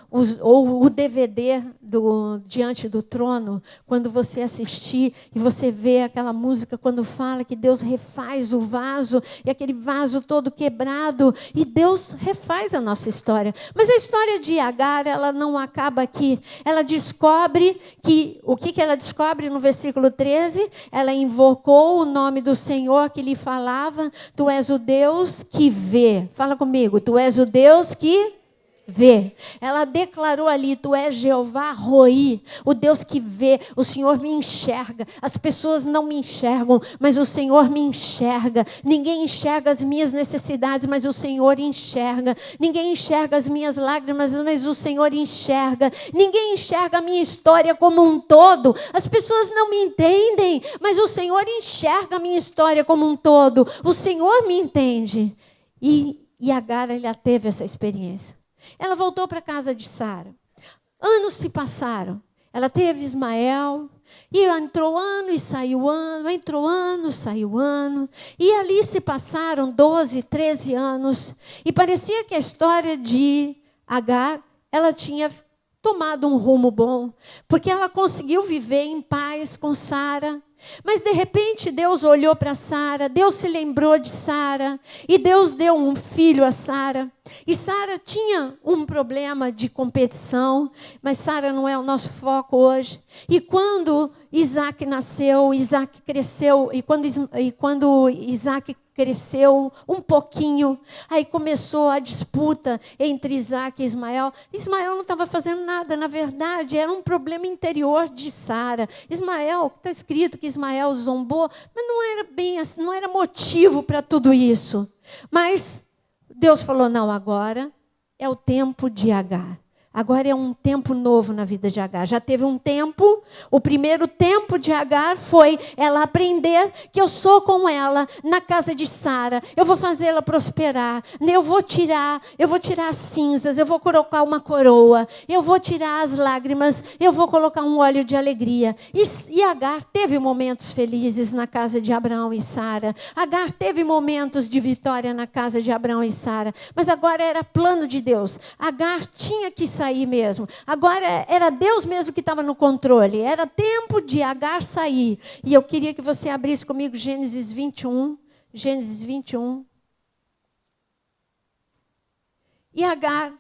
ou o DVD do Diante do Trono, quando você assistir e você vê aquela música quando fala que Deus refaz o vaso, e aquele vaso todo quebrado, e Deus refaz a nossa história. Mas a história de Agar, ela não acaba aqui. Ela descobre o que ela descobre no versículo 13? Ela invocou o nome do Senhor que lhe falava, tu és o Deus que vê. Fala comigo, tu és o Deus que vê. Ela declarou ali, tu és Jeová Roi, o Deus que vê. O Senhor me enxerga. As pessoas não me enxergam, mas o Senhor me enxerga. Ninguém enxerga as minhas necessidades, mas o Senhor enxerga. Ninguém enxerga as minhas lágrimas, mas o Senhor enxerga. Ninguém enxerga a minha história como um todo. As pessoas não me entendem, mas o Senhor enxerga a minha história como um todo. O Senhor me entende. E Agar, ela teve essa experiência. Ela voltou para a casa de Sara. Anos se passaram. Ela teve Ismael. E entrou ano e saiu ano. Entrou ano, saiu ano. E ali se passaram 12, 13 anos. E parecia que a história de Agar, ela tinha tomado um rumo bom. Porque ela conseguiu viver em paz com Sara. Mas de repente Deus olhou para Sara, Deus se lembrou de Sara, e Deus deu um filho a Sara. E Sara tinha um problema de competição, mas Sara não é o nosso foco hoje. E quando Isaac nasceu, Isaac cresceu, e quando Isaac cresceu um pouquinho, aí começou a disputa entre Isaac e Ismael. Ismael não estava fazendo nada, na verdade, era um problema interior de Sara. Ismael, está escrito que Ismael zombou, mas não era bem assim, não era motivo para tudo isso. Mas Deus falou, não, agora é o tempo de Agar. Agora é um tempo novo na vida de Agar. Já teve um tempo, o primeiro tempo de Agar foi ela aprender que eu sou com ela na casa de Sara. Eu vou fazê-la prosperar. Eu vou tirar as cinzas, eu vou colocar uma coroa, eu vou tirar as lágrimas, eu vou colocar um óleo de alegria. E Agar teve momentos felizes na casa de Abraão e Sara. Agar teve momentos de vitória na casa de Abraão e Sara. Mas agora era plano de Deus. Agar tinha que sair mesmo. Agora era Deus mesmo que estava no controle. Era tempo de Agar sair. E eu queria que você abrisse comigo Gênesis 21. Gênesis 21. E Agar.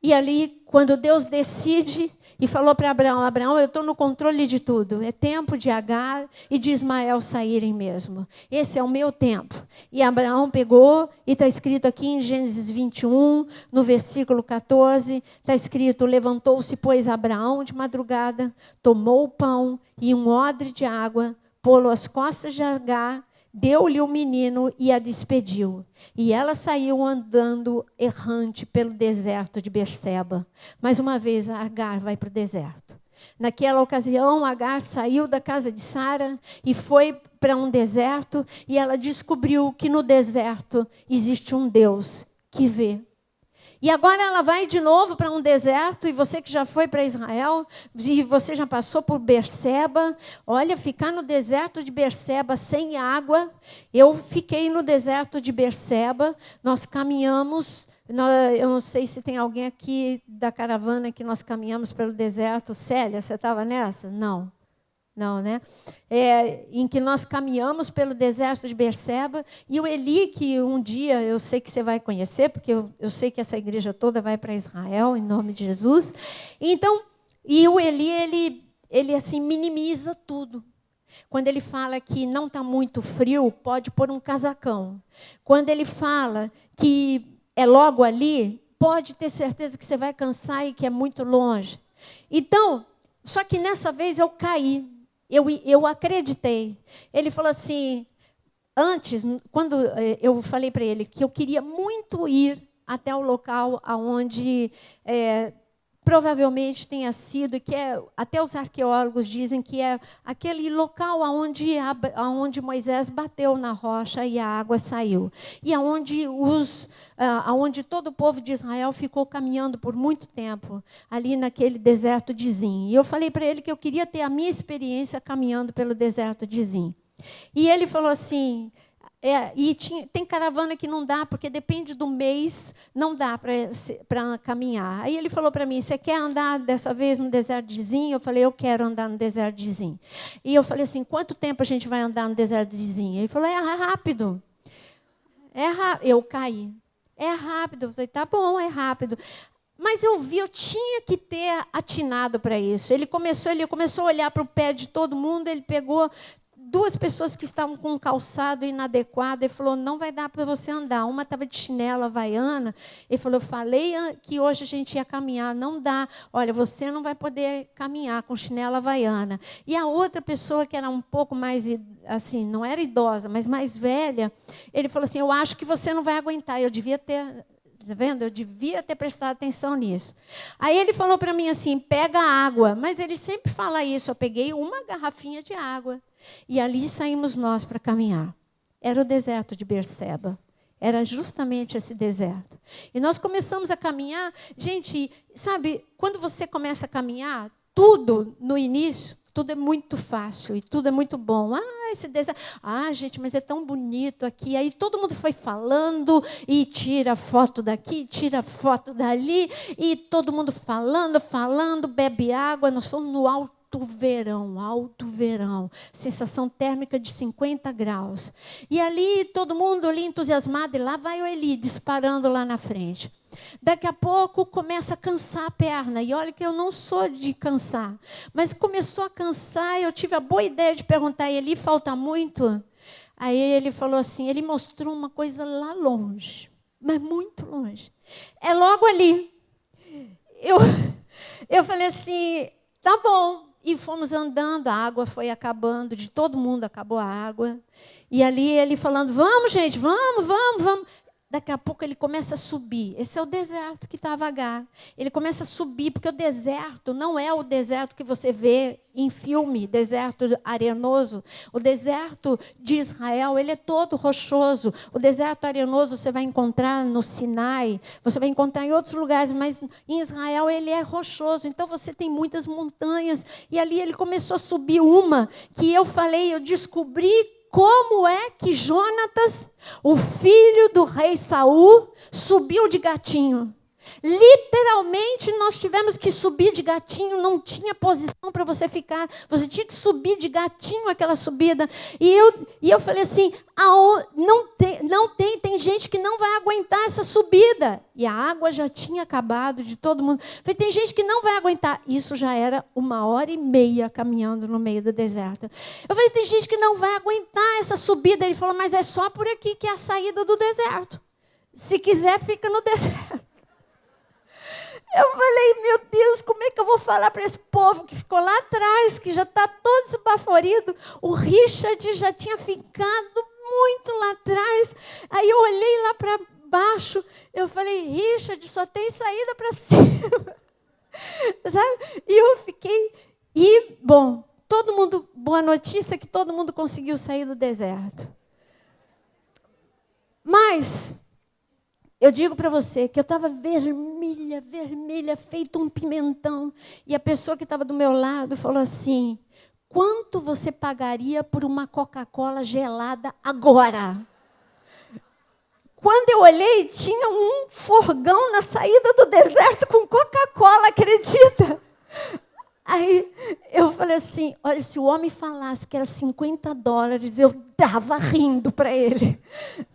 E ali, quando Deus decide e falou para Abraão, Abraão, eu estou no controle de tudo. É tempo de Agar e de Ismael saírem mesmo. Esse é o meu tempo. E Abraão pegou, e está escrito aqui em Gênesis 21, no versículo 14, está escrito, levantou-se, pois, Abraão de madrugada, tomou o pão e um odre de água, pô-lo às costas de Agar, deu-lhe o menino e a despediu. E ela saiu andando errante pelo deserto de Berseba. Mais uma vez, Agar vai para o deserto. Naquela ocasião, Agar saiu da casa de Sara e foi para um deserto. E ela descobriu que no deserto existe um Deus que vê. E agora ela vai de novo para um deserto, e você que já foi para Israel, e você já passou por Berseba, olha, ficar no deserto de Berseba sem água. Eu fiquei no deserto de Berseba, nós caminhamos, eu não sei se tem alguém aqui da caravana que nós caminhamos pelo deserto. Célia, você estava nessa? Não. Não, né? Em que nós caminhamos pelo deserto de Berseba, e o Eli, que um dia eu sei que você vai conhecer, porque eu sei que essa igreja toda vai para Israel, em nome de Jesus. Então, e o Eli, ele assim, minimiza tudo. Quando ele fala que não está muito frio, pode pôr um casacão. Quando ele fala que é logo ali, pode ter certeza que você vai cansar e que é muito longe. Então, só que nessa vez eu caí. Eu acreditei. Ele falou assim, antes, quando eu falei para ele que eu queria muito ir até o local onde provavelmente tenha sido, que até os arqueólogos dizem que é aquele local onde Moisés bateu na rocha e a água saiu. E aonde todo o povo de Israel ficou caminhando por muito tempo, ali naquele deserto de Zin. E eu falei para ele que eu queria ter a minha experiência caminhando pelo deserto de Zin. E ele falou assim, tem caravana que não dá, porque depende do mês, não dá para caminhar. Aí ele falou para mim, você quer andar dessa vez no deserto de Zin? Eu falei, eu quero andar no deserto de Zin. E eu falei assim, quanto tempo a gente vai andar no deserto de Zin? Ele falou, é rápido. Eu caí. É rápido. Eu falei, tá bom, é rápido. Mas eu tinha que ter atinado para isso. Ele começou a olhar para o pé de todo mundo, ele pegou 2 pessoas que estavam com um calçado inadequado, ele falou, não vai dar para você andar. Uma estava de chinela havaiana, ele falou, eu falei que hoje a gente ia caminhar, não dá. Olha, você não vai poder caminhar com chinela havaiana. E a outra pessoa, que era um pouco mais, assim, não era idosa, mas mais velha, ele falou assim, eu acho que você não vai aguentar. Eu devia ter... Está vendo? Eu devia ter prestado atenção nisso. Aí ele falou para mim assim, pega água. Mas ele sempre fala isso. Eu peguei uma garrafinha de água. E ali saímos nós para caminhar. Era o deserto de Berseba. Era justamente esse deserto. E nós começamos a caminhar. Gente, sabe, quando você começa a caminhar, tudo no início, tudo é muito fácil e tudo é muito bom. Esse deserto. Gente, mas é tão bonito aqui. Aí todo mundo foi falando e tira foto daqui, tira foto dali. E todo mundo falando, bebe água. Nós fomos no alto verão. Sensação térmica de 50 graus. E ali, todo mundo ali entusiasmado. E lá vai o Eli disparando lá na frente. Daqui a pouco começa a cansar a perna. E olha que eu não sou de cansar. Mas começou a cansar e eu tive a boa ideia de perguntar a Eli, falta muito? Aí ele falou assim, ele mostrou uma coisa lá longe. Mas muito longe. É logo ali. Eu falei assim, tá bom. E fomos andando, a água foi acabando, de todo mundo acabou a água. E ali ele falando, vamos gente, vamos. Daqui a pouco ele começa a subir. Esse é o deserto que está vagar. Ele começa a subir, porque o deserto não é o deserto que você vê em filme, deserto arenoso. O deserto de Israel, ele é todo rochoso. O deserto arenoso você vai encontrar no Sinai, você vai encontrar em outros lugares, mas em Israel ele é rochoso. Então você tem muitas montanhas. E ali ele começou a subir uma, que eu descobri como é que Jonatas, o filho do rei Saul, subiu de gatinho. Literalmente, nós tivemos que subir de gatinho, não tinha posição para você ficar. Você tinha que subir de gatinho aquela subida. E eu falei assim, tem gente que não vai aguentar essa subida. E a água já tinha acabado de todo mundo. Eu falei, tem gente que não vai aguentar. Isso já era 1h30 caminhando no meio do deserto. Eu falei, tem gente que não vai aguentar essa subida. Ele falou, mas é só por aqui que é a saída do deserto. Se quiser, fica no deserto. Eu falei, meu Deus, como é que eu vou falar para esse povo que ficou lá atrás, que já está todo esbaforido? O Richard já tinha ficado muito lá atrás. Aí eu olhei lá para baixo, eu falei, Richard, só tem saída para cima. Sabe? E eu fiquei... bom, boa notícia que todo mundo conseguiu sair do deserto. Mas... eu digo para você que eu estava vermelha, feito um pimentão. E a pessoa que estava do meu lado falou assim: quanto você pagaria por uma Coca-Cola gelada agora? Quando eu olhei, tinha um furgão na saída do deserto com Coca-Cola, acredita? Aí eu falei assim, olha, se o homem falasse que era $50, eu dava rindo para ele.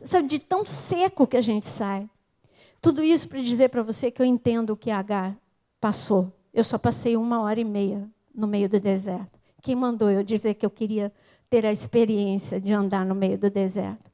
Sabe, de tão seco que a gente sai. Tudo isso para dizer para você que eu entendo o que Agar passou. Eu só passei 1h30 no meio do deserto. Quem mandou eu dizer que eu queria ter a experiência de andar no meio do deserto?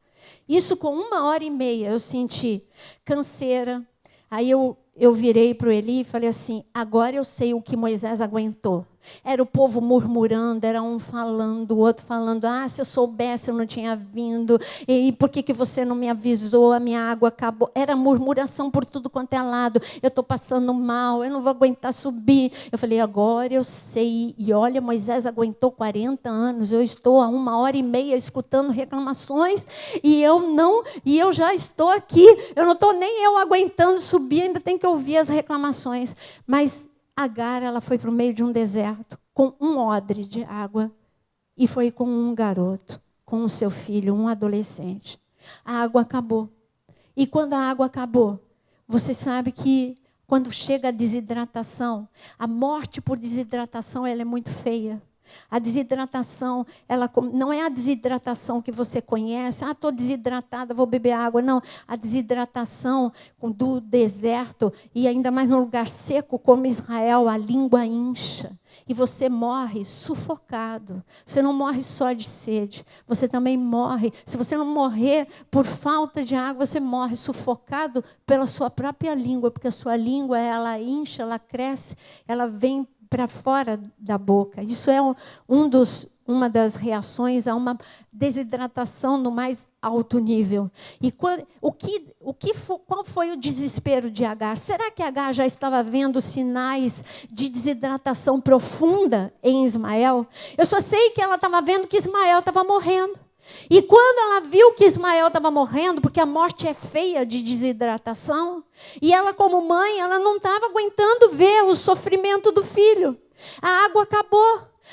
Isso com 1h30 eu senti canseira. Aí eu virei para o Eli e falei assim, agora eu sei o que Moisés aguentou. Era o povo murmurando, era um falando, o outro falando, se eu soubesse eu não tinha vindo, e por que você não me avisou, a minha água acabou. Era murmuração por tudo quanto é lado, eu estou passando mal, eu não vou aguentar subir. Eu falei, agora eu sei, e olha, Moisés aguentou 40 anos, eu estou há 1h30 escutando reclamações, e eu já estou aqui, eu não estou nem eu aguentando subir, ainda tem que ouvir as reclamações. Mas Agar, ela foi para o meio de um deserto com um odre de água e foi com um garoto, com o seu filho, um adolescente. A água acabou. E quando a água acabou, você sabe que quando chega a desidratação, a morte por desidratação ela é muito feia. A desidratação, ela não é a desidratação que você conhece. Estou desidratada, vou beber água. Não, a desidratação do deserto, e ainda mais num lugar seco como Israel, a língua incha. E você morre sufocado. Você não morre só de sede. Você também morre. Se você não morrer por falta de água, você morre sufocado pela sua própria língua. Porque a sua língua, ela incha, ela cresce, ela vem para fora da boca. Isso é uma das reações a uma desidratação no mais alto nível. E qual foi o desespero de Agar? Será que Agar já estava vendo sinais de desidratação profunda em Ismael? Eu só sei que ela estava vendo que Ismael estava morrendo. E quando ela viu que Ismael estava morrendo, porque a morte é feia de desidratação, e ela como mãe, ela não estava aguentando ver o sofrimento do filho. A água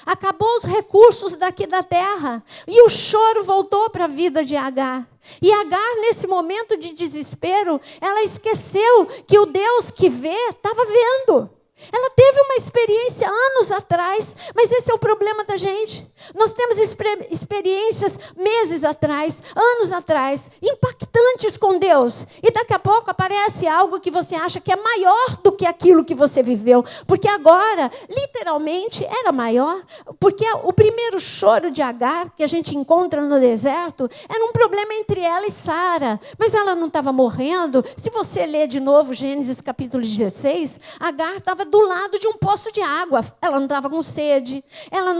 acabou os recursos daqui da terra, e o choro voltou para a vida de Agar. E Agar, nesse momento de desespero, ela esqueceu que o Deus que vê estava vendo. Ela teve uma experiência anos atrás, mas esse é o problema da gente. Nós temos experiências meses atrás, anos atrás, impactantes com Deus. E daqui a pouco aparece algo que você acha que é maior do que aquilo que você viveu. Porque agora, literalmente, era maior. Porque o primeiro choro de Agar, que a gente encontra no deserto, era um problema entre ela e Sara. Mas ela não estava morrendo. Se você ler de novo Gênesis capítulo 16, Agar estava do lado de um poço de água. Ela não estava com sede, ela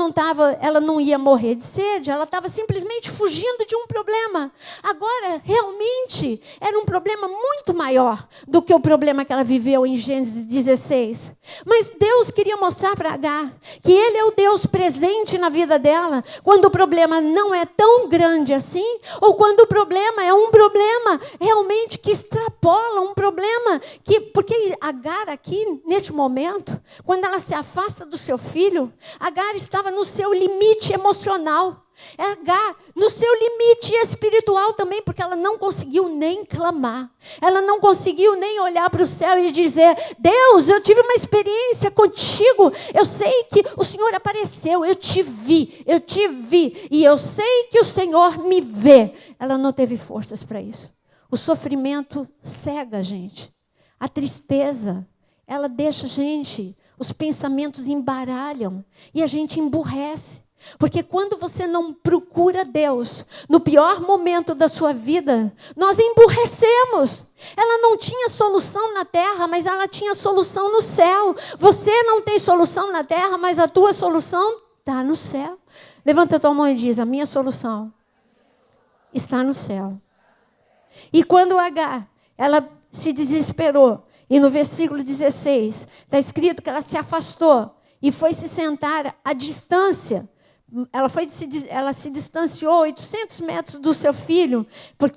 não ia morrer de sede, ela estava simplesmente fugindo de um problema. Agora, realmente, era um problema muito maior do que o problema que ela viveu em Gênesis 16. Mas Deus queria mostrar para Agar que Ele é o Deus presente na vida dela, quando o problema não é tão grande assim, ou quando o problema é um problema realmente que extrapola um problema, porque Agar aqui, neste momento, quando ela se afasta do seu filho, Agar estava no seu limite emocional. Agar no seu limite espiritual também, porque ela não conseguiu nem clamar. Ela não conseguiu nem olhar para o céu e dizer: Deus, eu tive uma experiência contigo. Eu sei que o Senhor apareceu, eu te vi, e eu sei que o Senhor me vê. Ela não teve forças para isso. O sofrimento cega a gente. A tristeza, ela deixa a gente, os pensamentos embaralham e a gente emburrece. Porque quando você não procura Deus, no pior momento da sua vida, nós emburrecemos. Ela não tinha solução na terra, mas ela tinha solução no céu. Você não tem solução na terra, mas a tua solução está no céu. Levanta a tua mão e diz: a minha solução está no céu. E quando Agar, ela se desesperou, e no versículo 16, está escrito que ela se afastou e foi se sentar à distância. Ela se distanciou 800 metros do seu filho,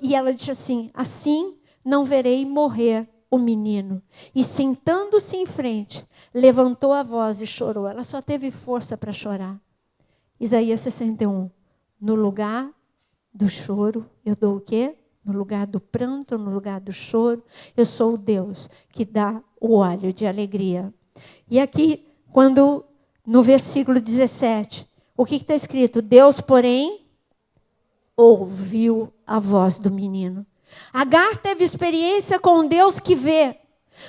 e ela disse assim: assim não verei morrer o menino. E sentando-se em frente, levantou a voz e chorou. Ela só teve força para chorar. Isaías 61. No lugar do choro, eu dou o quê? No lugar do pranto, no lugar do choro, eu sou o Deus que dá o óleo de alegria. E aqui, quando no versículo 17, o que está escrito? Deus, porém, ouviu a voz do menino. Agar teve experiência com Deus que vê,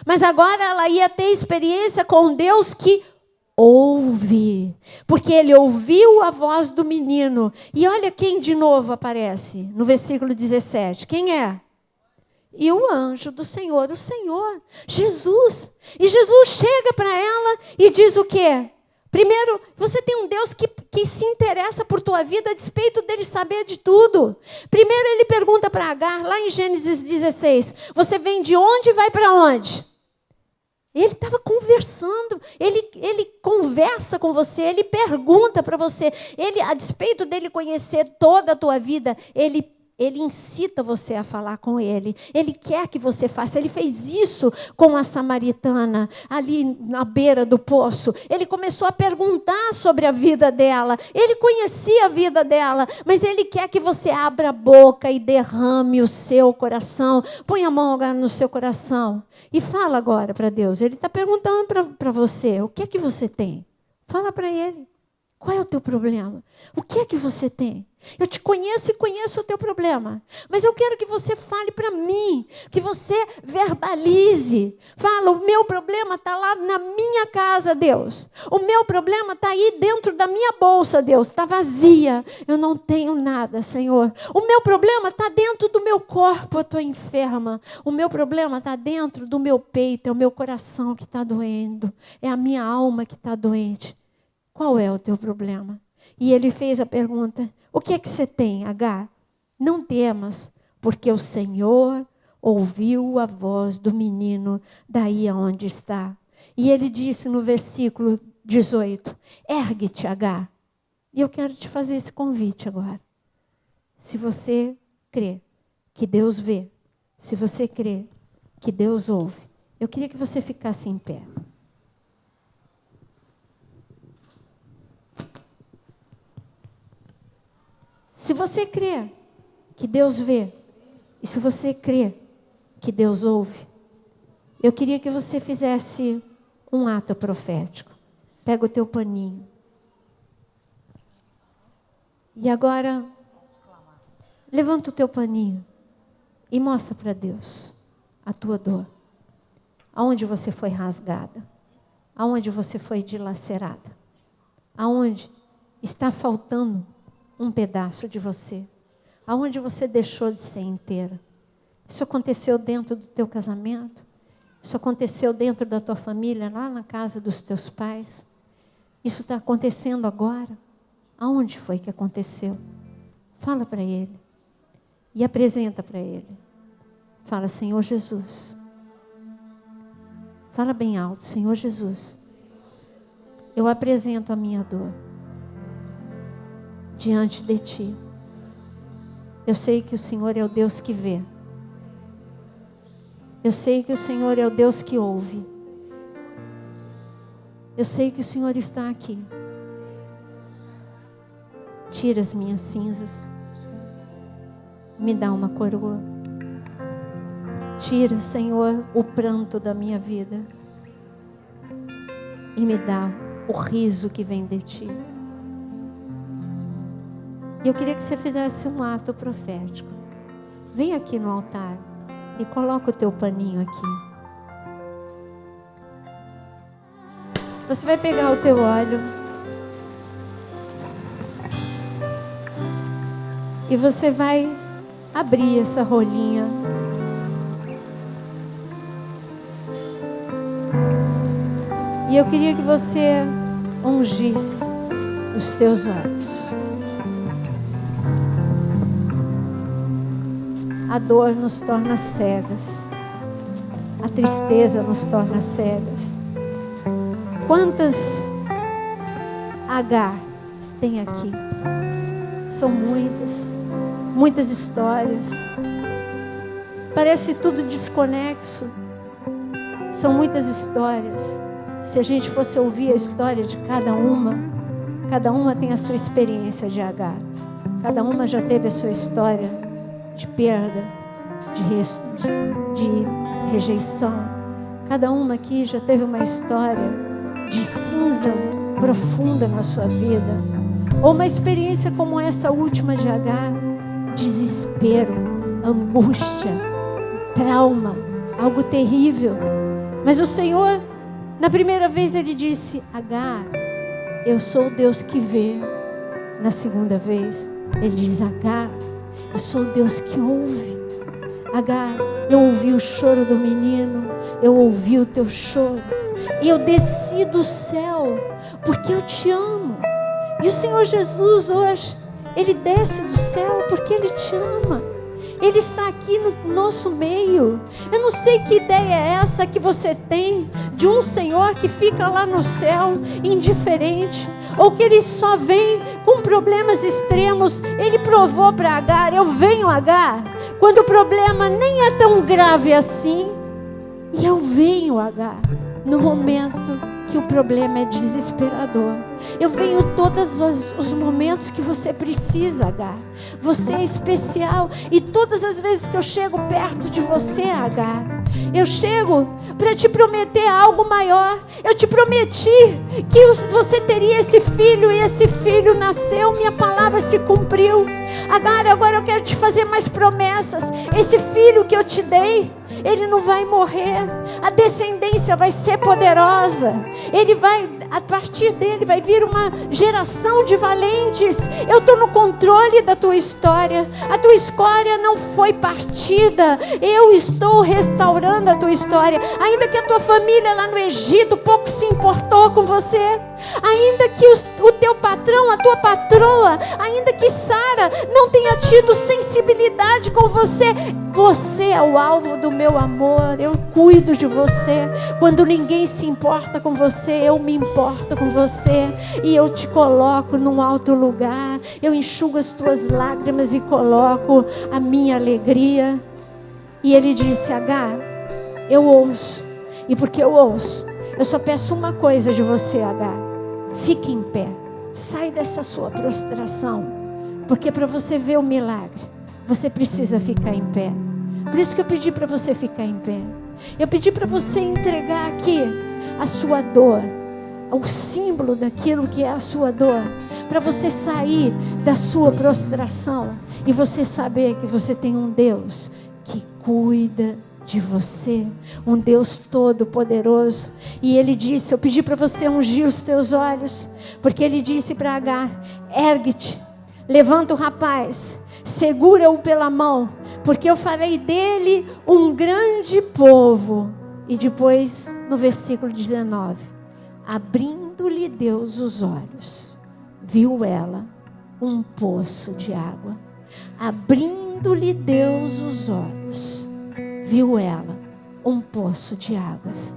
mas agora ela ia ter experiência com Deus que ouve, porque ele ouviu a voz do menino. E olha quem de novo aparece no versículo 17. Quem é? E o anjo do Senhor, o Senhor, Jesus. E Jesus chega para ela e diz o quê? Primeiro, você tem um Deus que se interessa por tua vida a despeito dele saber de tudo. Primeiro ele pergunta para Agar, lá em Gênesis 16, você vem de onde e vai para onde? Ele estava conversando, ele conversa com você, ele pergunta para você, a despeito dele conhecer toda a tua vida, ele incita você a falar com ele. Ele quer que você faça. Ele fez isso com a samaritana, ali na beira do poço. Ele começou a perguntar sobre a vida dela. Ele conhecia a vida dela, mas ele quer que você abra a boca e derrame o seu coração. Põe a mão agora no seu coração e fala agora para Deus. Ele está perguntando para você, o que é que você tem? Fala para ele. Qual é o teu problema? O que é que você tem? Eu te conheço e conheço o teu problema. Mas eu quero que você fale para mim, que você verbalize. Fala, o meu problema está lá na minha casa, Deus. O meu problema está aí dentro da minha bolsa, Deus. Está vazia. Eu não tenho nada, Senhor. O meu problema está dentro do meu corpo, eu estou enferma. O meu problema está dentro do meu peito, é o meu coração que está doendo. É a minha alma que está doente. Qual é o teu problema? E ele fez a pergunta, o que é que você tem, Agar? Não temas, porque o Senhor ouviu a voz do menino daí aonde está. E ele disse no versículo 18, ergue-te, Agar. E eu quero te fazer esse convite agora. Se você crê que Deus vê, se você crê que Deus ouve, eu queria que você ficasse em pé. Se você crê que Deus vê, e se você crê que Deus ouve, eu queria que você fizesse um ato profético. Pega o teu paninho. E agora, levanta o teu paninho e mostra para Deus a tua dor. Aonde você foi rasgada, aonde você foi dilacerada, aonde está faltando um pedaço de você, aonde você deixou de ser inteira. Isso aconteceu dentro do teu casamento, isso aconteceu dentro da tua família, lá na casa dos teus pais. Isso está acontecendo agora. Aonde foi que aconteceu? Fala para Ele e apresenta para Ele. Fala, Senhor Jesus. Fala bem alto, Senhor Jesus. Eu apresento a minha dor diante de Ti. Eu sei que o Senhor é o Deus que vê. Eu sei que o Senhor é o Deus que ouve. Eu sei que o Senhor está aqui. Tira as minhas cinzas. Me dá uma coroa. Tira, Senhor, o pranto da minha vida. E me dá o riso que vem de Ti. E eu queria que você fizesse um ato profético. Vem aqui no altar e coloca o teu paninho aqui. Você vai pegar o teu óleo e você vai abrir essa rolinha. E eu queria que você ungisse os teus olhos. A dor nos torna cegas. A tristeza nos torna cegas. Quantas Agar tem aqui? São muitas. Muitas histórias. parece tudo desconexo. São muitas histórias. Se a gente fosse ouvir a história de cada uma tem a sua experiência de Agar. Cada uma já teve a sua história de perda, de rejeição. Cada uma aqui já teve uma história de cinza profunda na sua vida. Ou uma experiência como essa última de Agar. Desespero, angústia, trauma, algo terrível. Mas o Senhor, na primeira vez ele disse: Agar, eu sou o Deus que vê. Na segunda vez ele diz: Agar, eu sou o Deus que ouve. Agar, eu ouvi o choro do menino, eu ouvi o teu choro, e eu desci do céu porque eu te amo. E o Senhor Jesus hoje, Ele desce do céu porque Ele te ama. Ele está aqui no nosso meio. Eu não sei que ideia é essa que você tem de um Senhor que fica lá no céu indiferente, ou que Ele só vem com problemas extremos. Ele provou para Agar: eu venho, Agar, quando o problema nem é tão grave assim. E eu venho, Agar, no momento que o problema é desesperador. Eu venho todos os momentos que você precisa, Agar. Você é especial. E todas as vezes que eu chego perto de você, Agar, eu chego para te prometer algo maior. Eu te prometi que você teria esse filho, e esse filho nasceu, minha palavra se cumpriu. Agar, agora eu quero te fazer mais promessas. Esse filho que eu te dei, ele não vai morrer. A descendência vai ser poderosa. Ele vai, a partir dele vai vir uma geração de valentes. Eu estou no controle da tua história. A tua história não foi partida. Eu estou restaurando a tua história. Ainda que a tua família lá no Egito pouco se importou com você, ainda que o teu patrão, a tua patroa, ainda que Sara não tenha tido sensibilidade com você, você é o alvo do meu amor. Eu cuido de você. Quando ninguém se importa com você, eu me importo com você, e eu te coloco num alto lugar. Eu enxugo as tuas lágrimas e coloco a minha alegria. E ele disse: Agar, eu ouço, e porque eu ouço, eu só peço uma coisa de você, Agar: fique em pé, sai dessa sua prostração, porque para você ver o milagre, você precisa ficar em pé. Por isso que eu pedi para você ficar em pé. Eu pedi para você entregar aqui a sua dor, o símbolo daquilo que é a sua dor, para você sair da sua prostração e você saber que você tem um Deus que cuida de você, um Deus todo-poderoso. E ele disse: eu pedi para você ungir os teus olhos, porque ele disse para Agar: ergue-te, levanta o rapaz, segura-o pela mão, porque eu farei dele um grande povo. E depois, no versículo 19, abrindo-lhe Deus os olhos, viu ela um poço de água. Abrindo-lhe Deus os olhos, viu ela um poço de águas.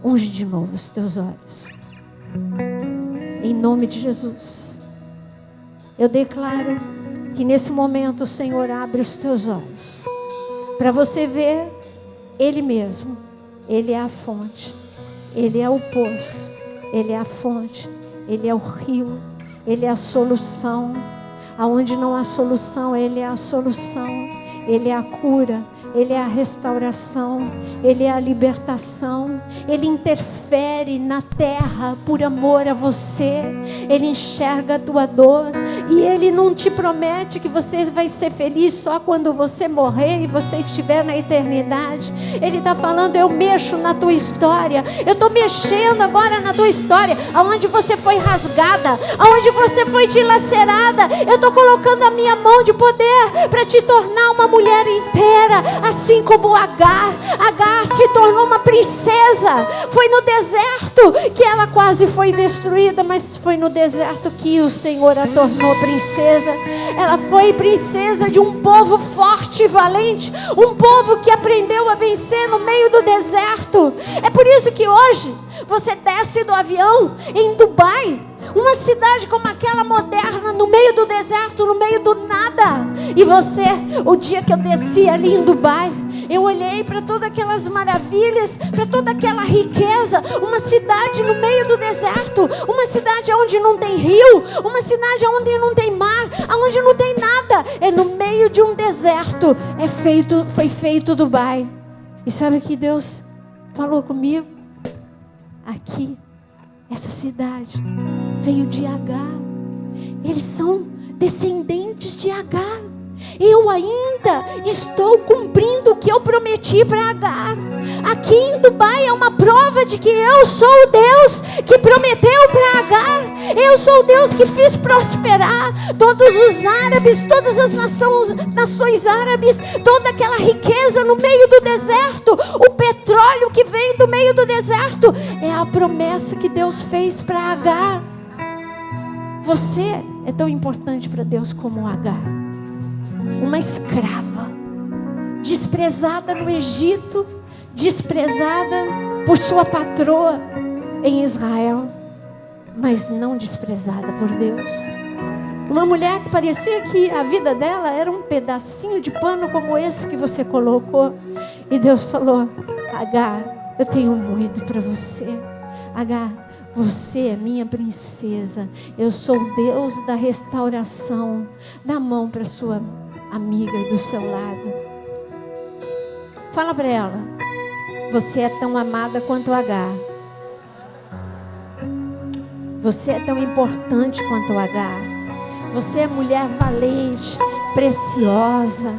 Unge de novo os teus olhos, em nome de Jesus. Eu declaro que nesse momento o Senhor abre os teus olhos, para você ver Ele mesmo. Ele é a fonte, Ele é o poço, Ele é a fonte, Ele é o rio, Ele é a solução. Aonde não há solução, Ele é a solução. Ele é a cura, Ele é a restauração, Ele é a libertação. Ele interfere na terra por amor a você. Ele enxerga a tua dor, e Ele não te promete que você vai ser feliz só quando você morrer e você estiver na eternidade. Ele está falando: eu mexo na tua história. Eu estou mexendo agora na tua história, aonde você foi rasgada, aonde você foi dilacerada. Eu estou colocando a minha mão de poder para te tornar uma mulher inteira, assim como Agar. Agar se tornou uma princesa. Foi no deserto que ela quase foi destruída, mas foi no deserto que o Senhor a tornou princesa. Ela foi princesa de um povo forte e valente, um povo que aprendeu a vencer no meio do deserto. É por isso que hoje você desce do avião em Dubai, uma cidade como aquela moderna, no meio do deserto, no meio do nada. E você, o dia que eu desci ali em Dubai, Eu olhei para todas aquelas maravilhas, para toda aquela riqueza. Uma cidade no meio do deserto, uma cidade onde não tem rio, uma cidade onde não tem mar, onde não tem nada. É no meio de um deserto. Foi feito Dubai. E sabe o que Deus falou comigo? Aqui, essa cidade veio de Agar. Eles são descendentes de Agar. Eu ainda estou cumprindo o que eu prometi para Agar. Aqui em Dubai é uma prova de que eu sou o Deus que prometeu para Agar. Eu sou o Deus que fiz prosperar todos os árabes, todas as nações árabes, toda aquela riqueza no meio do deserto. O petróleo que vem do meio do deserto é a promessa que Deus fez para Agar. Você é tão importante para Deus como Agar. Uma escrava, desprezada no Egito, desprezada por sua patroa em Israel, mas não desprezada por Deus. Uma mulher que parecia que a vida dela era um pedacinho de pano como esse que você colocou. E Deus falou: Agar, eu tenho muito para você. Agar, você é minha princesa. Eu sou o Deus da restauração. Dá a mão para sua amiga do seu lado. Fala para ela: você é tão amada quanto Agar. Você é tão importante quanto Agar. Você é mulher valente, preciosa.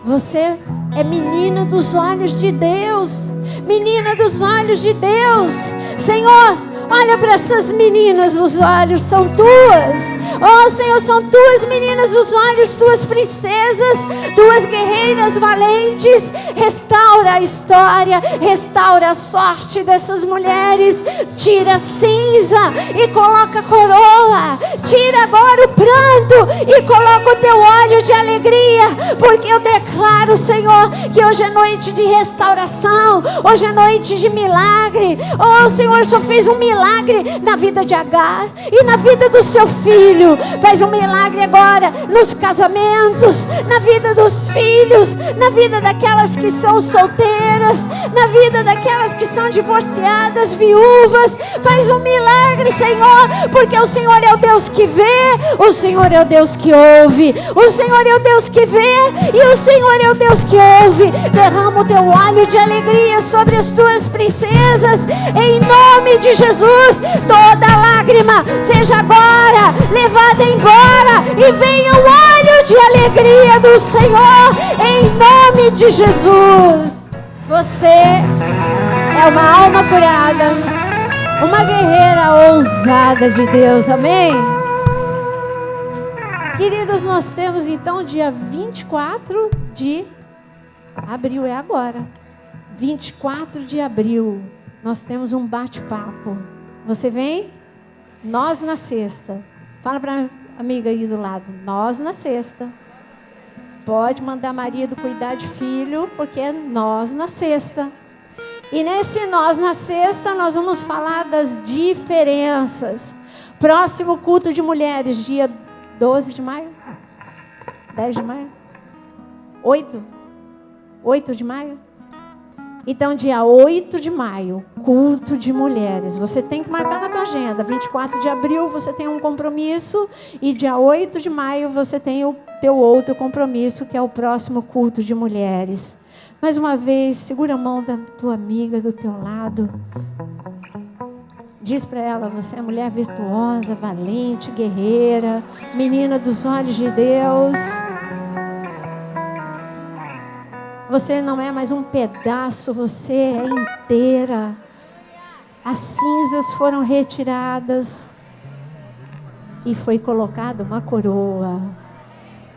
Você é menina dos olhos de Deus. Menina dos olhos de Deus. Senhor, olha para essas meninas dos olhos, são tuas. Oh Senhor, são tuas meninas dos olhos, tuas princesas, tuas guerreiras valentes. Restaura a história, restaura a sorte dessas mulheres. Tira a cinza e coloca a coroa. Tira agora o pranto e coloca o teu óleo de alegria. Porque eu declaro, Senhor, que hoje é noite de restauração, hoje é noite de milagre. Oh Senhor, só fez um milagre na vida de Agar e na vida do seu filho. Faz um milagre agora nos casamentos, na vida dos filhos, na vida daquelas que são solteiras, na vida daquelas que são divorciadas, viúvas. Faz um milagre, Senhor, porque o Senhor é o Deus que vê, o Senhor é o Deus que ouve, o Senhor é o Deus que vê e o Senhor é o Deus que ouve. Derrama o teu óleo de alegria sobre as tuas princesas, em nome de Jesus. Toda lágrima seja agora levada embora e venha o óleo de alegria do Senhor, em nome de Jesus. Você é uma alma curada, uma guerreira ousada de Deus, amém? Queridos, nós temos então dia 24 de abril, é agora, 24 de abril, nós temos um bate-papo. Você vem? Nós na sexta. Fala para a amiga aí do lado. Nós na sexta. Pode mandar marido cuidar de filho, porque é nós na sexta. E nesse nós na sexta, nós vamos falar das diferenças. Próximo culto de mulheres, dia 12 de maio? 10 de maio? 8 de maio? Então, dia 8 de maio, culto de mulheres. Você tem que marcar na tua agenda. 24 de abril você tem um compromisso. E dia 8 de maio você tem o teu outro compromisso, que é o próximo culto de mulheres. Mais uma vez, segura a mão da tua amiga do teu lado. Diz para ela: você é mulher virtuosa, valente, guerreira, menina dos olhos de Deus. Você não é mais um pedaço, você é inteira. As cinzas foram retiradas e foi colocada uma coroa.